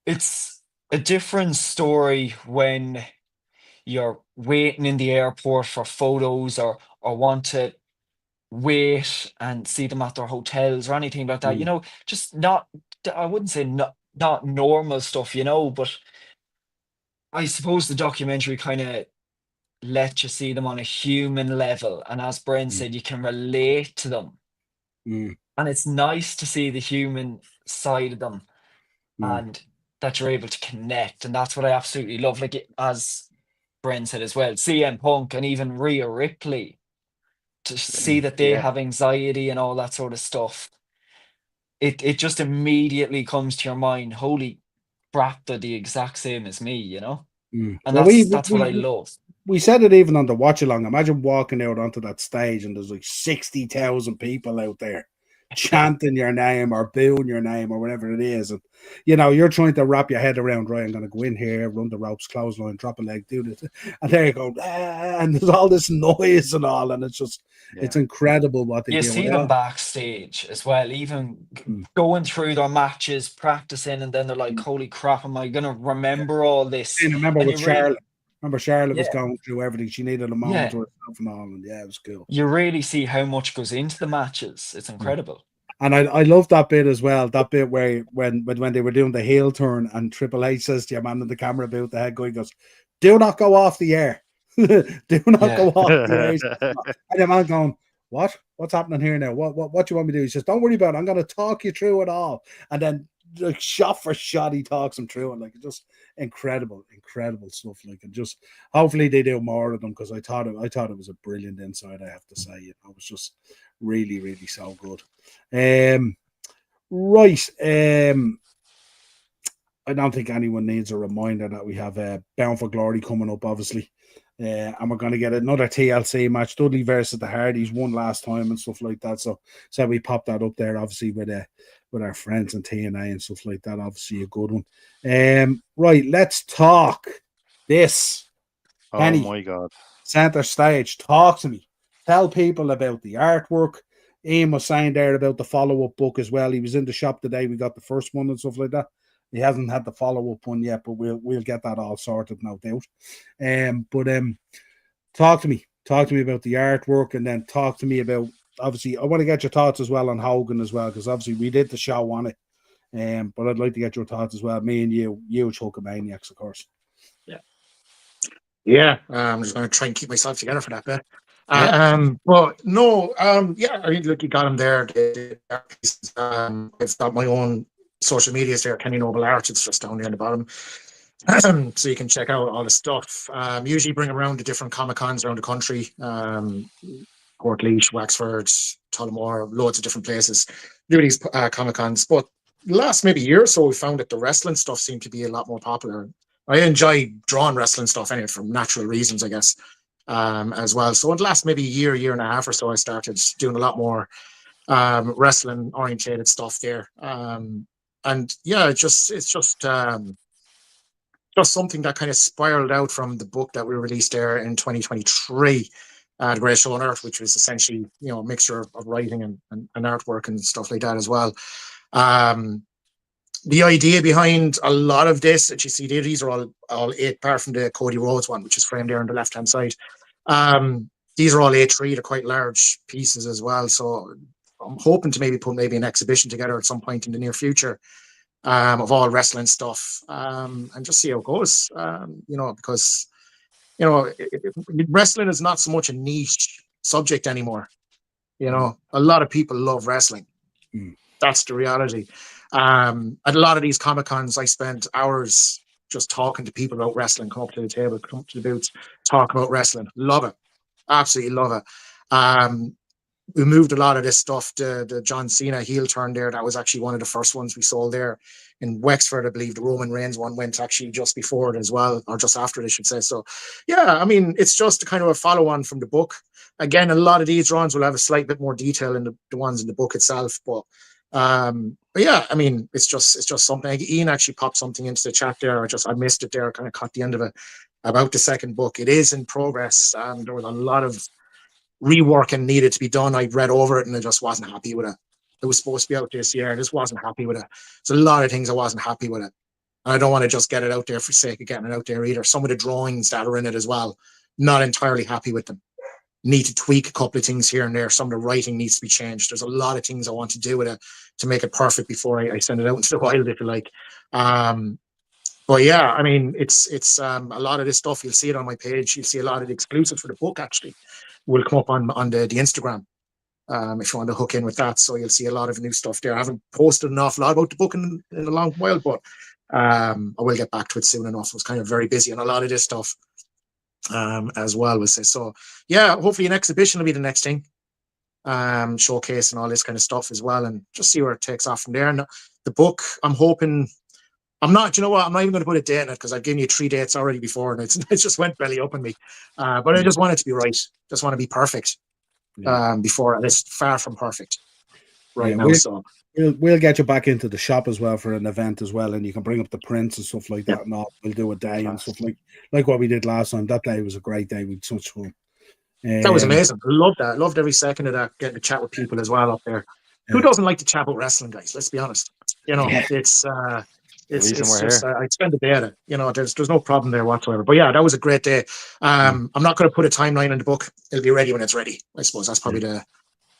it's a different story when you're waiting in the airport for photos or want to wait and see them at their hotels or anything like that. You know, just not, I wouldn't say not normal stuff, you know, but I suppose the documentary kind of let you see them on a human level. And as Bren said, you can relate to them. And it's nice to see the human side of them and that you're able to connect. And that's what I absolutely love. Like, as Bren said as well, CM Punk and even Rhea Ripley, to see that they have anxiety and all that sort of stuff. It just immediately comes to your mind, holy crap, they're the exact same as me, you know? And Well, that's what I love. We said it even on the watch along. Imagine walking out onto that stage and there's like 60,000 people out there chanting your name or booing your name or whatever it is. And, you know, you're trying to wrap your head around, right, I'm going to go in here, run the ropes, clothesline, drop a leg, do this. And there you go. And there's all this noise and all. And it's just, it's incredible what they do. You see them backstage as well, even going through their matches, practicing, and then they're like, holy crap, am I going to remember all this? And remember and with Charlotte. Remember, Charlotte was going through everything. She needed a moment to herself and all. And it was cool. You really see how much goes into the matches. It's incredible. And I love that bit as well. That bit where when they were doing the heel turn and Triple H says to your man in the camera about the head going, goes, do not go off the air. Do not go off the air. And your man going, what? What's happening here now? What do you want me to do? He says, don't worry about it. I'm going to talk you through it all. And then like shot for shot, he talks him through it. Like, just incredible stuff. Like, and just hopefully they do more of them because I thought it was a brilliant insight, I have to say. You know, it was just really, really so good. Right. I don't think anyone needs a reminder that we have Bound for Glory coming up, obviously. And we're going to get another TLC match. Dudley versus the Hardys won last time and stuff like that. So we popped that up there, obviously, with our friends in TNA and stuff like that. Obviously, a good one. Right, let's talk this. Oh, Penny, my God. Center stage. Talk to me. Tell people about the artwork. Ian was saying there about the follow-up book as well. He was in the shop today. We got the first one and stuff like that. He hasn't had the follow-up one yet, but we'll get that all sorted, no doubt. Talk to me about the artwork, and then talk to me about, obviously, I want to get your thoughts as well on Hogan as well, because obviously we did the show on it. But I'd like to get your thoughts as well. Me and you Hulkamaniacs, of course. Yeah. I'm just going to try and keep myself together for that bit. Well, no, yeah, I mean, look, you got him there. I've got my own social medias there, Kenny Noble Art. It's just down there in the bottom. So you can check out all the stuff. Usually bring around the different Comic Cons around the country. Portlaoise, Wexford, Tullamore, loads of different places. Do these Comic Cons. But the last maybe year or so, we found that the wrestling stuff seemed to be a lot more popular. I enjoy drawing wrestling stuff anyway, for natural reasons, I guess, as well. So in the last maybe year and a half or so, I started doing a lot more wrestling orientated stuff there. And yeah, it's just something that kind of spiraled out from the book that we released there in 2023, The Great Show on Earth, which was essentially, a mixture of writing and artwork and stuff like that as well. The idea behind a lot of this that you see there, these are all 8, apart from the Cody Rhodes one, which is framed there on the left-hand side. These are all A3, they're quite large pieces as well. So I'm hoping to maybe put an exhibition together at some point in the near future of all wrestling stuff, and just see how it goes. Because wrestling is not so much a niche subject anymore. A lot of people love wrestling. That's the reality. At a lot of these Comic Cons, I spent hours just talking to people about wrestling. Come up to the table, come up to the booths, talk about wrestling. Love it, absolutely love it. We moved a lot of this stuff to the John Cena heel turn there. That was actually one of the first ones we sold there in Wexford. I believe the Roman Reigns one went actually just before it as well, or just after it, I should say. So, yeah, I mean, it's just kind of a follow-on from the book. Again, a lot of these drawings will have a slight bit more detail in the ones in the book itself. But yeah, I mean, it's just something. Ian actually popped something into the chat there. I missed it there. I kind of caught the end of it about the second book. It is in progress. There was a lot of reworking needed to be done. I read over it and I just wasn't happy with it. It was supposed to be out this year. I just wasn't happy with it. There's a lot of things I wasn't happy with it. And I don't want to just get it out there for sake of getting it out there either. Some of the drawings that are in it as well, not entirely happy with them. Need to tweak a couple of things here and there. Some of the writing needs to be changed. There's a lot of things I want to do with it to make it perfect before I send it out into the wild, if you like. But yeah, I mean, it's a lot of this stuff. You'll see it on my page. You'll see a lot of the exclusives for the book actually will come up on the Instagram, if you want to hook in with that. So you'll see a lot of new stuff there. I haven't posted an awful lot about the book in a long while, but I will get back to it soon enough. I was kind of very busy on a lot of this stuff as well, we'll say. So yeah, hopefully an exhibition will be the next thing, showcase and all this kind of stuff as well, and just see where it takes off from there. And the book, I'm hoping, I'm not even going to put a date in it because I've given you 3 dates already before, and it just went belly up on me. But I just want it to be right. Just want to be perfect before, and it's far from perfect right now. So we'll get you back into the shop as well for an event as well, and you can bring up the prints and stuff like that. And all. We'll do a day and stuff like what we did last time. That day was a great day. We had such fun. That was amazing. I loved that. I loved every second of that. Getting to chat with people as well up there. Who doesn't like to chat about wrestling, guys? Let's be honest. It's just I'd spend the day at it. There's no problem there whatsoever. But yeah, that was a great day. I'm not going to put a timeline in the book. It'll be ready when it's ready. I suppose that's probably the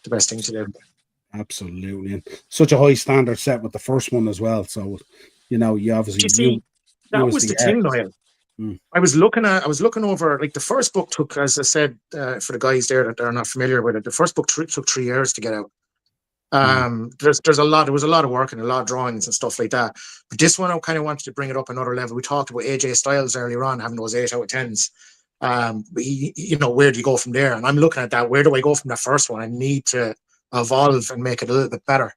best thing to do. Absolutely, and such a high standard set with the first one as well. So you obviously that was the thing, Niall. I was looking over, like, the first book took, as I said, for the guys there that are not familiar with it, the first book took 3 years to get out. There was a lot of work and a lot of drawings and stuff like that. But this one, I kind of wanted to bring it up another level. We talked about AJ Styles earlier on, having those 8 out of 10s. Where do you go from there? And I'm looking at that. Where do I go from the first one? I need to evolve and make it a little bit better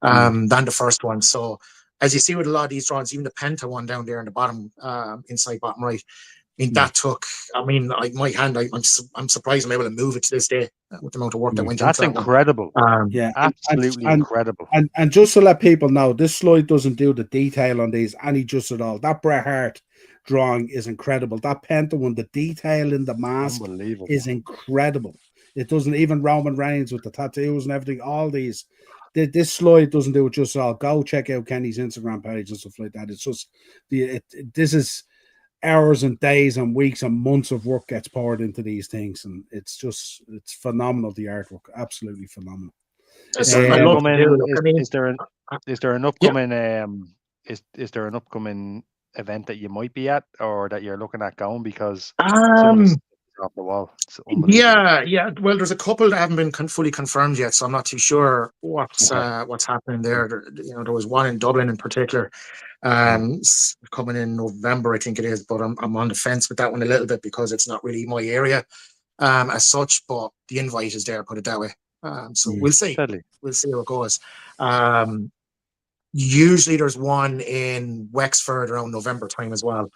than the first one. So as you see with a lot of these drawings, even the Penta one down there in the bottom, inside bottom right, I mean, that took, my hand, I'm surprised I'm able to move it to this day with the amount of work that went into that. That's incredible. Absolutely incredible. And just to let people know, this slide doesn't do the detail on these any just at all. That Bret Hart drawing is incredible. That Penta one, the detail in the mask is incredible. It doesn't, even Roman Reigns with the tattoos and everything, all these. This slide doesn't do it just at all. Go check out Kenny's Instagram page and stuff like that. It's just, this is hours and days and weeks and months of work gets poured into these things, and it's phenomenal. The artwork, absolutely phenomenal. Is there an upcoming event that you might be at or that you're looking at going? Because some of the off the wall. It's unbelievable. Yeah. Well, there's a couple that haven't been fully confirmed yet, so I'm not too sure what's happening there. There was one in Dublin in particular, coming in November, I think it is. But I'm on the fence with that one a little bit because it's not really my area, as such. But the invite is there, put it that way. So we'll see. Deadly. We'll see how it goes. Usually there's one in Wexford around November time as well.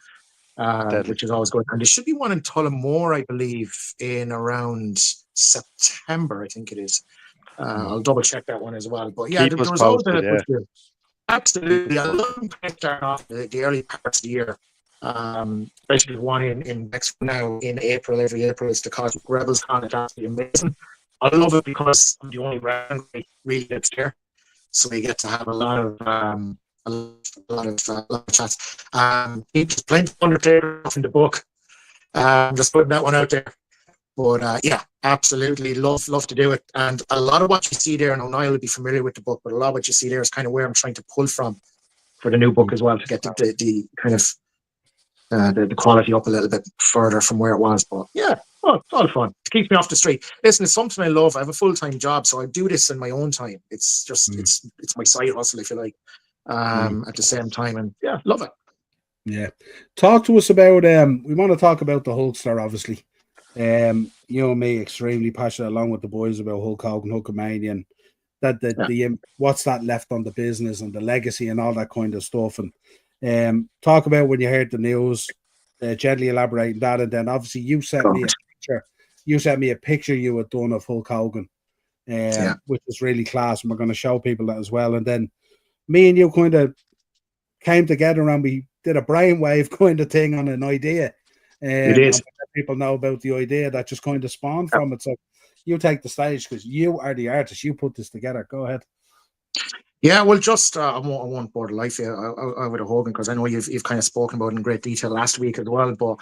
Which is always good. And there should be one in Tullamore, I believe, in around September, I think it is. I'll double check that one as well. But yeah, Keep there us was always posted, a absolutely. I love starting off the early parts of the year. Especially one in Wexford now in April. Every April is the Cosmic Rebels Con. It's absolutely amazing. I love it because I'm the only round really that's there. So we get to have a lot of chats. Just plenty of Undertaker off in the book. Just putting that one out there. But yeah, absolutely love to do it. And a lot of what you see there, and O'Neill will be familiar with the book, but a lot of what you see there is kind of where I'm trying to pull from for the new book as well to get the kind of the quality up a little bit further from where it was. But yeah, it's all fun. It keeps me off the street. Listen, it's something I love. I have a full-time job, so I do this in my own time. It's just it's my side hustle, if you like. At the same time, and yeah, love it. Yeah, talk to us about we want to talk about the Hulkster, obviously. You and me extremely passionate along with the boys about Hulk Hogan, Hulkamania, and that the what's that left on the business and the legacy and all that kind of stuff. And talk about when you heard the news, gently elaborate on that, and then obviously you sent me a picture. You sent me a picture you had done of Hulk Hogan, which was really class, and we're going to show people that as well. And then me and you kind of came together and we did a brainwave kind of thing on an idea. And people know about the idea that just kind of spawned from it. So you take the stage because you are the artist. You put this together. Go ahead. Yeah, well, just I won't bore the life here. I would have Hogan because I know you've kind of spoken about it in great detail last week as well. But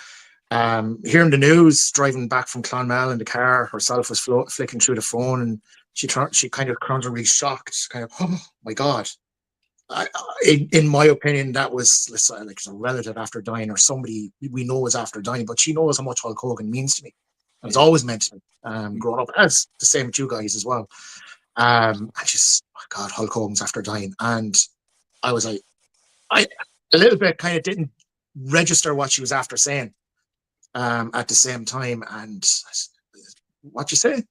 hearing the news, driving back from Clonmel in the car, herself was flicking through the phone, and she kind of really shocked, kind of, oh my God. In my opinion, that was like a relative after dying or somebody we know is after dying, but she knows how much Hulk Hogan means to me. It's always meant to me growing up, as the same with you guys as well. And just, oh God, Hulk Hogan's after dying. And I was like, I a little bit kind of didn't register what she was after saying at the same time. And what you say?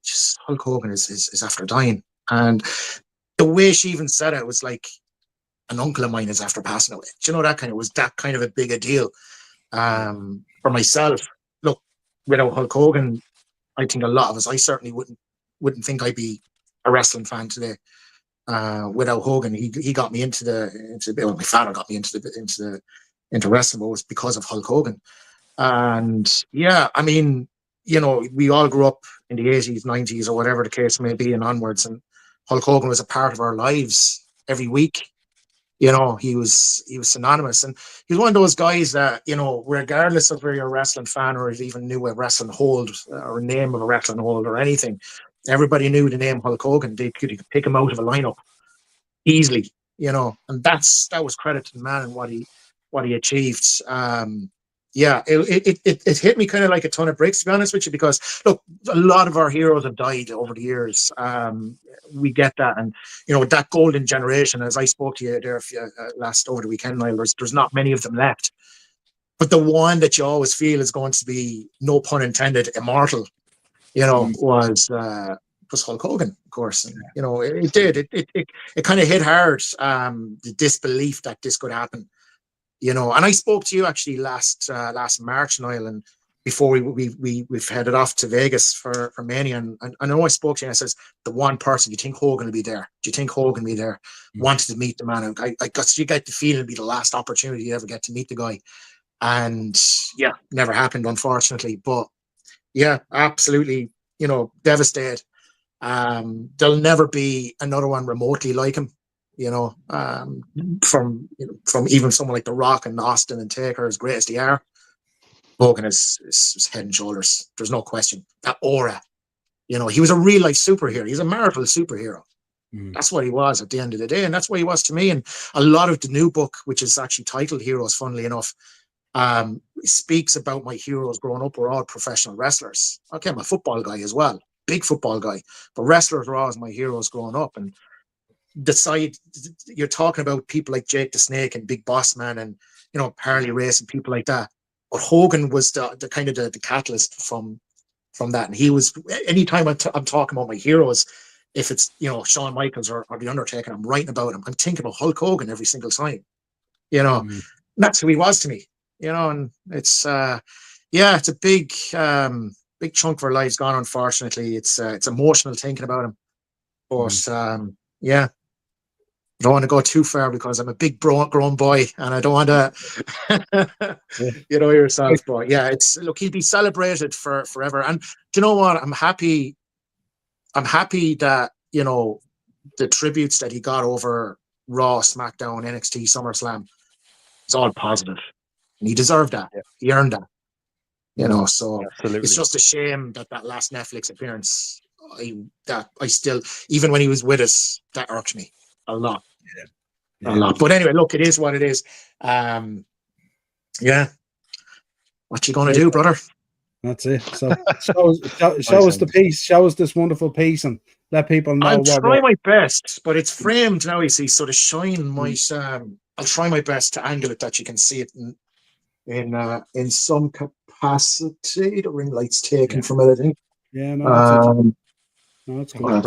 Just Hulk Hogan is after dying. And the way she even said it was like an uncle of mine is after passing away. Do you know, that kind of was that kind of a big a deal for myself. Look, without Hulk Hogan, I think a lot of us, I certainly wouldn't think I'd be a wrestling fan today. Without Hogan, he got me well, my father got me into wrestling, but it was because of Hulk Hogan. And yeah, I mean, you know, we all grew up in the 80s, 90s, or whatever the case may be, and onwards, and Hulk Hogan was a part of our lives every week. You know, he was synonymous, and he was one of those guys that, you know, regardless of where you're a wrestling fan or even knew a wrestling hold or a name of a wrestling hold or anything, everybody knew the name Hulk Hogan. They could pick him out of a lineup easily, you know, and that was credit to the man and what he achieved. Yeah, it hit me kind of like a ton of bricks, to be honest with you, because look, a lot of our heroes have died over the years. We get that, and you know, that golden generation, as I spoke to you there last over the weekend, Niall, there's not many of them left. But the one that you always feel is going to be, no pun intended, immortal, you know, was Hulk Hogan, of course. And, you know, it kind of hit hard, the disbelief that this could happen. You know, and I spoke to you actually last March, Niall, and before we've headed off to Vegas for Mania, and I know I spoke to you and I says, the one person, do you think Hogan will be there? Do you think Hogan will be there? Wanted to meet the man. I got you get the feeling it'd be the last opportunity you ever get to meet the guy. And yeah, never happened, unfortunately. But yeah, absolutely, you know, devastated. There'll never be another one remotely like him. You know, from even someone like The Rock and Austin and Taker, as great as they are, Hogan is head and shoulders. There's no question. That aura, you know, he was a real life superhero. He's a marital superhero. That's what he was at the end of the day, and that's what he was to me. And a lot of the new book, which is actually titled Heroes, funnily enough, speaks about my heroes growing up were all professional wrestlers. Okay, I'm a football guy as well, big football guy, but wrestlers were always my heroes growing up. And you're talking about people like Jake the Snake and Big Boss Man and, you know, Harley Race and people like that. But Hogan was the kind of the catalyst from that. And he was, anytime I'm talking about my heroes, if it's, you know, Shawn Michaels or The Undertaker, I'm writing about him. I'm thinking about Hulk Hogan every single time, you know. And that's who he was to me, you know. And it's it's a big chunk of our lives gone, unfortunately. It's emotional thinking about him. But I don't want to go too far because I'm a big grown boy and I don't want to, you know yourself. But yeah, look, he'll be celebrated forever. And do you know what? I'm happy that, you know, the tributes that he got over Raw, SmackDown, NXT, SummerSlam, it's all positive. And he deserved that. Yeah. He earned that. You know, so absolutely. It's just a shame that last Netflix appearance, I still, even when he was with us, that irked me a lot. A lot. But anyway, look, it is what it is. What you gonna do, brother? That's it. So show us the piece. Show us this wonderful piece and let people know. I'll try my best, but it's framed now, you see, so the shine might I'll try my best to angle it that you can see it in some capacity. The ring light's taken from it, I think. Yeah, no, that's cool.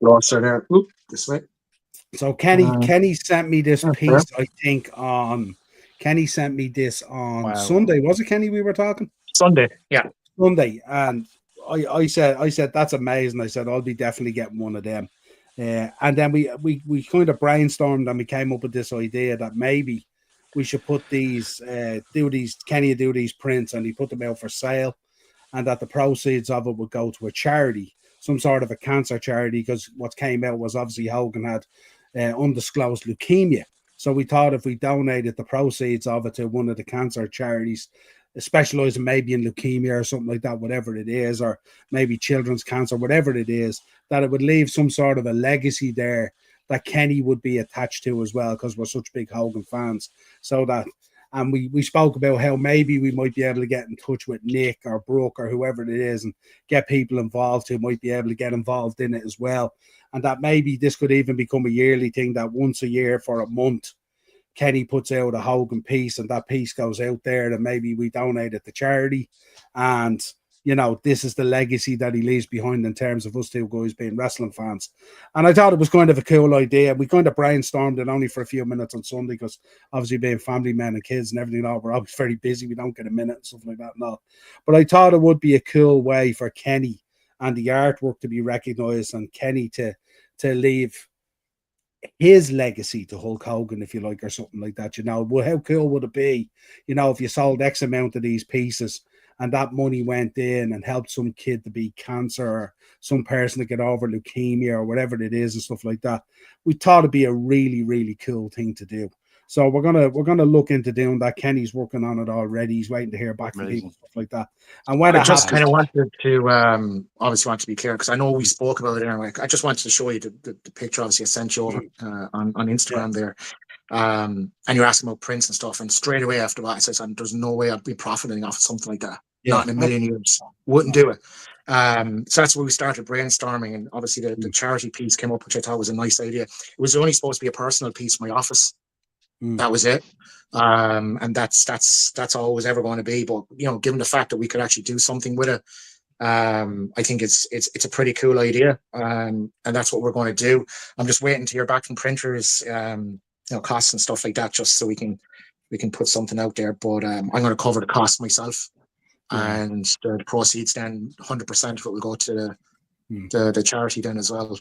Closer there. Oop, this way. So Kenny sent me this piece, I think Kenny sent me this on Sunday. Was it, Kenny, we were talking? Sunday, yeah. Sunday. And I said that's amazing. I said I'll be definitely getting one of them. And then we kind of brainstormed and we came up with this idea that maybe we should put these Kenny do these prints and he put them out for sale, and that the proceeds of it would go to a charity, some sort of a cancer charity, because what came out was obviously Hogan had undisclosed leukemia. So we thought if we donated the proceeds of it to one of the cancer charities, specializing maybe in leukemia or something like that, whatever it is, or maybe children's cancer, whatever it is, that it would leave some sort of a legacy there that Kenny would be attached to as well, because we're such big Hogan fans. So that, and we spoke about how maybe we might be able to get in touch with Nick or Brooke or whoever it is and get people involved who might be able to get involved in it as well. And that maybe this could even become a yearly thing, that once a year for a month, Kenny puts out a Hogan piece and that piece goes out there and maybe we donate it to charity. And, you know, this is the legacy that he leaves behind in terms of us two guys being wrestling fans. And I thought it was kind of a cool idea. We kind of brainstormed it only for a few minutes on Sunday because obviously being family men and kids and everything, we're always very busy. We don't get a minute and stuff like that. No. But I thought it would be a cool way for Kenny and the artwork to be recognized and Kenny to leave his legacy to Hulk Hogan, if you like, or something like that. You know, well, how cool would it be, you know, if you sold X amount of these pieces and that money went in and helped some kid to beat cancer or some person to get over leukemia or whatever it is and stuff like that. We thought it'd be a really, really cool thing to do. So we're gonna look into doing that. Kenny's working on it already. He's waiting to hear back from people, stuff like that. And when I just kind of wanted to obviously want to be clear because I know we spoke about it anyway. I just wanted to show you the picture. Obviously, I sent you over on Instagram there, and you're asking about prints and stuff. And straight away after that, I said, "There's no way I'd be profiting off of something like that. Not in a million years. Wouldn't do it." So that's where we started brainstorming, and obviously the charity piece came up, which I thought was a nice idea. It was only supposed to be a personal piece for my office. That was it. And that's all it was ever going to be. But you know, given the fact that we could actually do something with it, I think it's a pretty cool idea. And that's what we're going to do. I'm just waiting to hear back from printers, you know, costs and stuff like that, just so we can put something out there. But I'm going to cover the cost myself, and the proceeds then 100% of it will go to the charity then as well.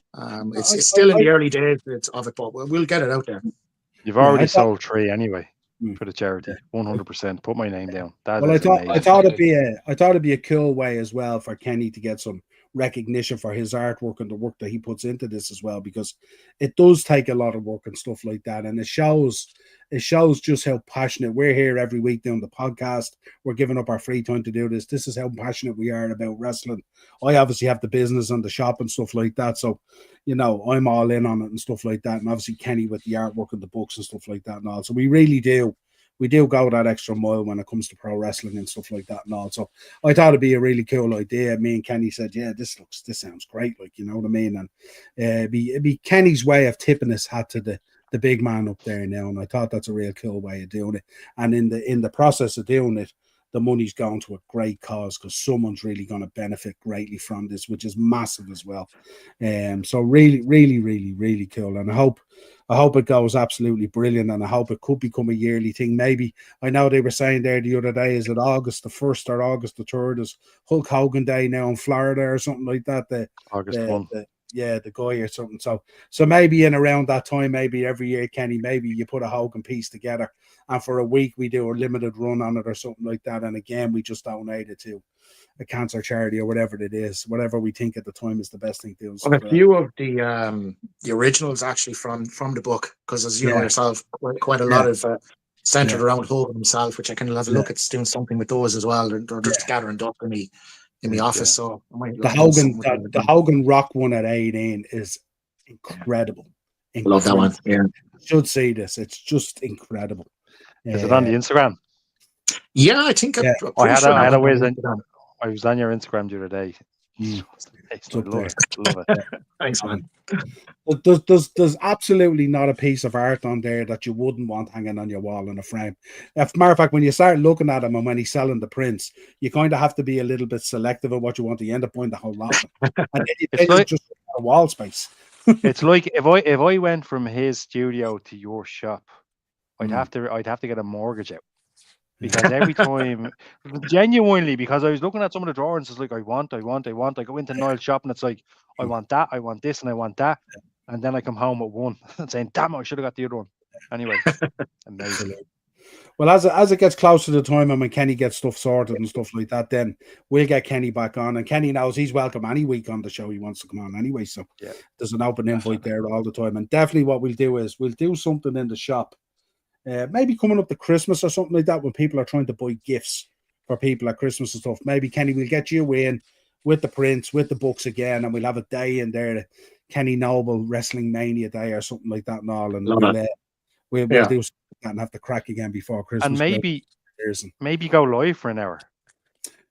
It's still in the early days of it, but we'll get it out there. You've already sold 3 anyway for the charity. 100%. Put my name down. I thought it'd be a cool way as well for Kenny to get some recognition for his artwork and the work that he puts into this as well, because it does take a lot of work and stuff like that, and it shows just how passionate we're here every week doing the podcast. We're giving up our free time to do this. This is how passionate we are about wrestling. I obviously have the business and the shop and stuff like that, so you know I'm all in on it and stuff like that. And obviously Kenny with the artwork and the books and stuff like that and all. So we really do we do go that extra mile when it comes to pro wrestling and stuff like that and all. So I thought it'd be a really cool idea. Me and Kenny said, yeah, this sounds great, like, you know what I mean? And it'd be Kenny's way of tipping his hat to the big man up there now, and I thought that's a real cool way of doing it. And in the process of doing it, the money's going to a great cause, because someone's really going to benefit greatly from this, which is massive as well. So really, really, really, really cool. And I hope it goes absolutely brilliant, and I hope it could become a yearly thing. Maybe, I know they were saying there the other day, is it August the 1st or August the 3rd is Hulk Hogan Day now in Florida or something like that. August 1. The guy or something. So maybe in around that time, maybe every year, Kenny, maybe you put a Hogan piece together, and for a week we do a limited run on it or something like that. And again, we just donate it to a cancer charity or whatever it is, whatever we think at the time is the best thing to do. Well, a few of the originals actually from the book, because as you know yourself, quite a lot of centered around Hogan himself, which I can have a look at doing something with those as well. They're just gathering dust in the office. So the Hogan Rock one at 18 is incredible. Love that one. Yeah, you should see this. It's just incredible. Is it on the Instagram? Yeah, I think I was on your Instagram the other day. Love it. Thanks, man. There's absolutely not a piece of art on there that you wouldn't want hanging on your wall in a frame. As a matter of fact, when you start looking at him and when he's selling the prints, you kind of have to be a little bit selective of what you want. You end up buying the whole lot, and it's like, just a wall space. It's like if I went from his studio to your shop, I'd have to get a mortgage out. Because every time, genuinely, because I was looking at some of the drawings, it's like, I want. I go into Niall's shop and it's like, I want that, I want this, and I want that. And then I come home with one and saying, damn, I should have got the other one. Anyway, amazing. Well, as it gets closer to the time and when Kenny gets stuff sorted and stuff like that, then we'll get Kenny back on. And Kenny knows he's welcome any week on the show. He wants to come on anyway. So there's an open invite there all the time. And definitely what we'll do is we'll do something in the shop. Maybe coming up to Christmas or something like that, when people are trying to buy gifts for people at Christmas and stuff. Maybe, Kenny, we'll get you in with the prints, with the books again, and we'll have a day in there, Kenny Noble Wrestling Mania Day or something like that and all. And we'll do something like that and have to crack again before Christmas. And maybe go live for an hour.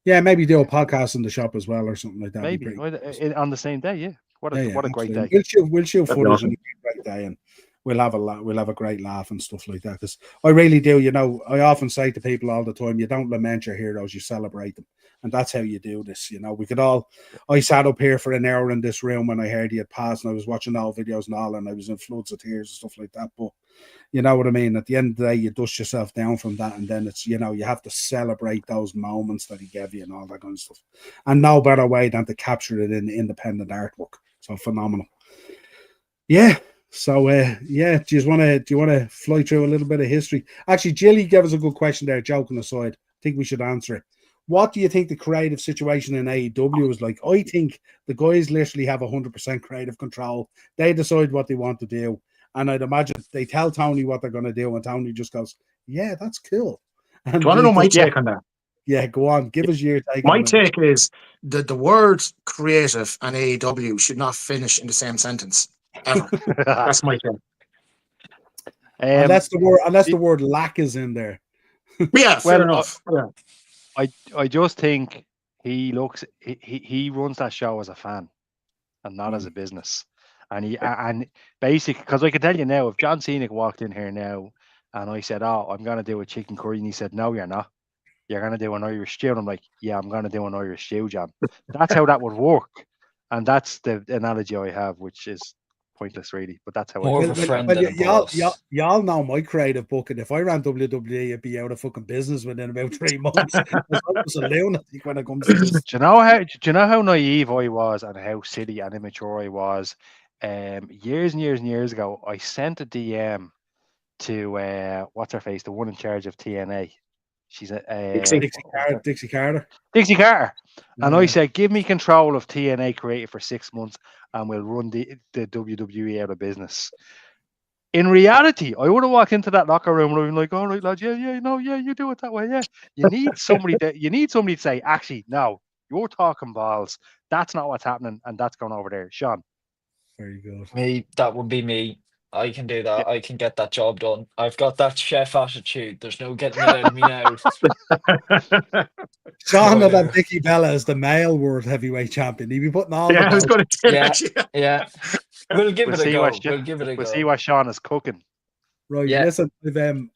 Yeah, maybe do a podcast in the shop as well or something like that. Maybe on the same day, yeah. What a great day. We'll shoot footage and a great day, and we'll have a great laugh and stuff like that. Because I really do, you know, I often say to people all the time, you don't lament your heroes, you celebrate them. And that's how you do this, you know. I sat up here for an hour in this room when I heard he had passed, and I was watching all videos and all, and I was in floods of tears and stuff like that. But you know what I mean? At the end of the day, you dust yourself down from that, and then it's, you know, you have to celebrate those moments that he gave you and all that kind of stuff. And no better way than to capture it in independent artwork. So phenomenal. Yeah. So do you want to fly through a little bit of history? Actually, Jilly gave us a good question there, joking aside. I think we should answer it. What do you think the creative situation in AEW is like? I think the guys literally have 100% creative control. They decide what they want to do. And I'd imagine they tell Tony what they're going to do, and Tony just goes, yeah, that's cool. And do you want to know my take on that? Yeah, go on. Give us your take. My take is that the word creative and AEW should not finish in the same sentence, ever. That's my take. Unless the word lack is in there. Yeah, fair enough. I just think he runs that show as a fan and not as a business. And basically, because I can tell you now, if John Cena walked in here now and I said, oh, I'm going to do a chicken curry, and he said, no, you're not. You're going to do an Irish stew. And I'm like, yeah, I'm going to do an Irish stew, John. That's how that would work. And that's the analogy I have, which is pointless, really. But that's how more of a friend than a boss. Y'all know my creative book, and if I ran WWE, it'd be out of fucking business within about 3 months. I was a lunatic when it comes to this. Do you know how naive I was and how silly and immature I was? Years and years and years ago, I sent a DM to what's her face, the one in charge of TNA. She's Dixie Carter. Dixie Carter. And I said, give me control of TNA Creative for 6 months and we'll run the WWE out of business. In reality, I would have walked into that locker room and I'd been like, all right, lads, you do it that way, yeah. You need somebody to say, actually, no, you're talking balls. That's not what's happening, and that's going over there. Sean. Very good. That would be me. I can do that. I can get that job done. I've got that chef attitude. There's no getting it out of me now. Sean Oh, had that no. Dickie Bella as the male world heavyweight champion. He'd be putting all Yeah, the I was belts. going to say Yeah, that. yeah. We'll give We'll it a see what go. We'll give it a we'll see go. what Sean is cooking. Right, Yeah. listen,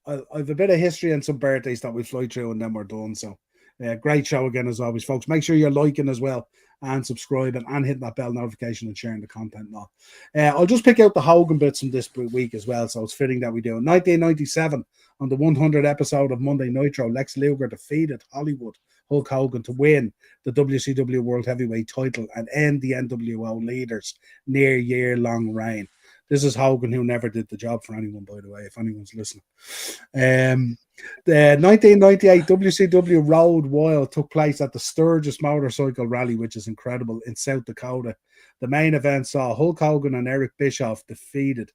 I've a bit of history and some birthdays that we fly through and then we're done. So, great show again as always, folks. Make sure you're liking as well and subscribing and hitting that bell notification and sharing the content and all. I'll just pick out the Hogan bits from this week as well, so it's fitting that we do. In 1997, on the 100th episode of Monday Nitro, Lex Luger defeated Hollywood Hulk Hogan to win the WCW World Heavyweight title and end the NWO leaders' near year-long reign. This is Hogan, who never did the job for anyone, by the way, if anyone's listening. The 1998 WCW Road Wild took place at the Sturgis Motorcycle Rally, which is incredible, in South Dakota. The main event saw Hulk Hogan and Eric Bischoff defeated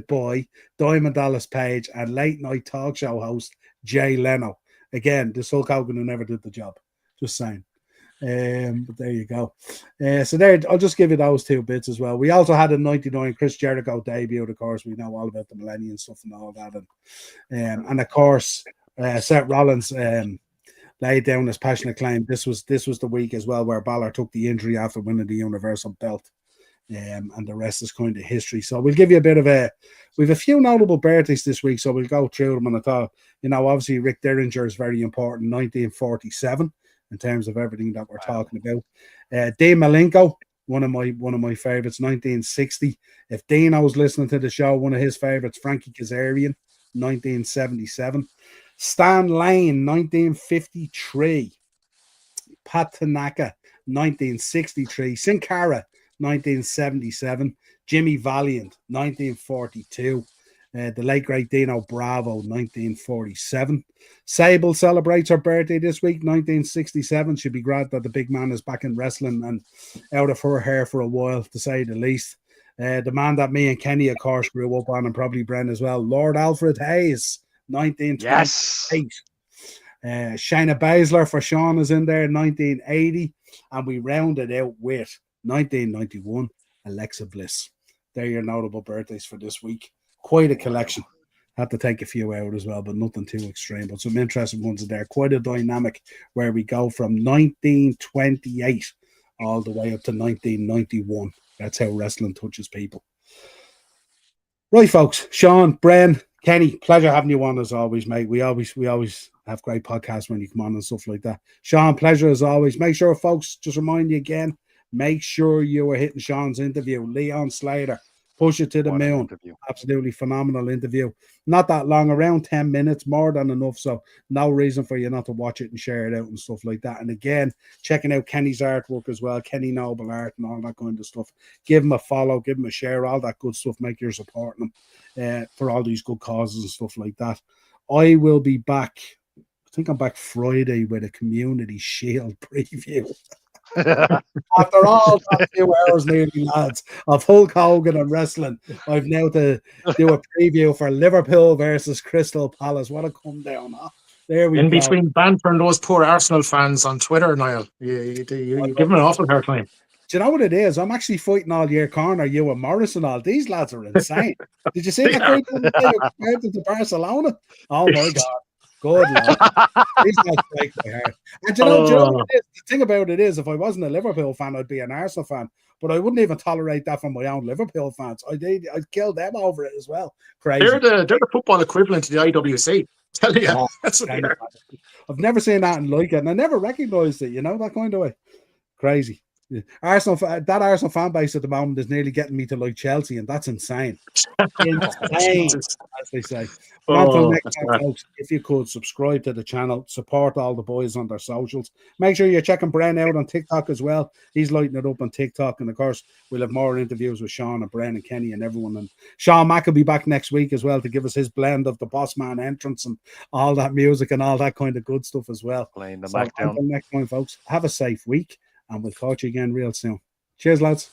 by Diamond Dallas Page and late night talk show host Jay Leno. Again, this Hulk Hogan who never did the job. Just saying. But there you go. So there, I'll just give you those two bits as well. We also had a 99 Chris Jericho debut. Of course, we know all about the Millennium stuff and all that, and of course, Seth Rollins laid down his passionate claim. This was the week as well where Balor took the injury after winning the Universal Belt, and the rest is kind of history. So we'll give you a bit of we have a few notable birthdays this week, so we'll go through them. And I thought, obviously Rick Derringer is very important. 1947. In terms of everything that we're talking about. Dean Malenko, one of my favorites, 1960. If Dino was listening to the show, one of his favorites, Frankie Kazarian, 1977. Stan Lane, 1953. Pat Tanaka, 1963. Sin Cara, 1977. Jimmy Valiant, 1942. The late great Dino Bravo, 1947. Sable celebrates her birthday this week, 1967. She'll be glad that the big man is back in wrestling and out of her hair for a while, to say the least. The man that me and Kenny, of course, grew up on, and probably Bren as well, Lord Alfred Hayes, 1928. Yes. Shayna Baszler for Sean is in there, 1980. And we rounded out with 1991, Alexa Bliss. They're your notable birthdays for this week. Quite a collection. Had to take a few out as well, but nothing too extreme. But some interesting ones in there. Quite a dynamic where we go from 1928 all the way up to 1991. That's how wrestling touches people. Right, folks. Sean, Bren, Kenny, pleasure having you on as always, mate. We always have great podcasts when you come on and stuff like that. Sean, pleasure as always. Make sure, folks, just remind you again, make sure you are hitting Sean's interview. Leon Slater. Push it to the moon. Interview. Absolutely phenomenal interview. Not that long, around 10 minutes, more than enough. So no reason for you not to watch it and share it out and stuff like that. And again, checking out Kenny's artwork as well, Kenny Noble Art and all that kind of stuff. Give him a follow, give him a share, all that good stuff. Make sure you're supporting him for all these good causes and stuff like that. I will be back. I think I'm back Friday with a Community Shield preview. After all that 2 hours nearly, lads, of Hulk Hogan and wrestling, I've now to do a preview for Liverpool versus Crystal Palace. What a come down, huh? There we go. In between banter and those poor Arsenal fans on Twitter, Niall, you give them an awful hard time. Do you know what it is? I'm actually fighting all year corner, you and Morris and all. These lads are insane. Did you see that great compared to Barcelona? Oh my God. Good Lord. These guys break my heart. And do you know what it is? The thing about it is, if I wasn't a Liverpool fan, I'd be an Arsenal fan. But I wouldn't even tolerate that from my own Liverpool fans. I'd kill them over it as well. Crazy. They're the football equivalent to the IWC. Tell you. Oh, that's what I've never seen that and like it, and I never recognized it, that kind of way. Crazy. That Arsenal fan base at the moment is nearly getting me to like Chelsea, and that's insane. Insane, as they say. Until next time, folks, if you could subscribe to the channel, support all the boys on their socials. Make sure you're checking Bren out on TikTok as well. He's lighting it up on TikTok, and of course, we'll have more interviews with Sean and Bren and Kenny and everyone. And Sean Mack will be back next week as well to give us his blend of the Boss Man entrance and all that music and all that kind of good stuff as well. Playing the Mac down. Until next time, folks, have a safe week. And we'll catch you again real soon. Cheers, lads.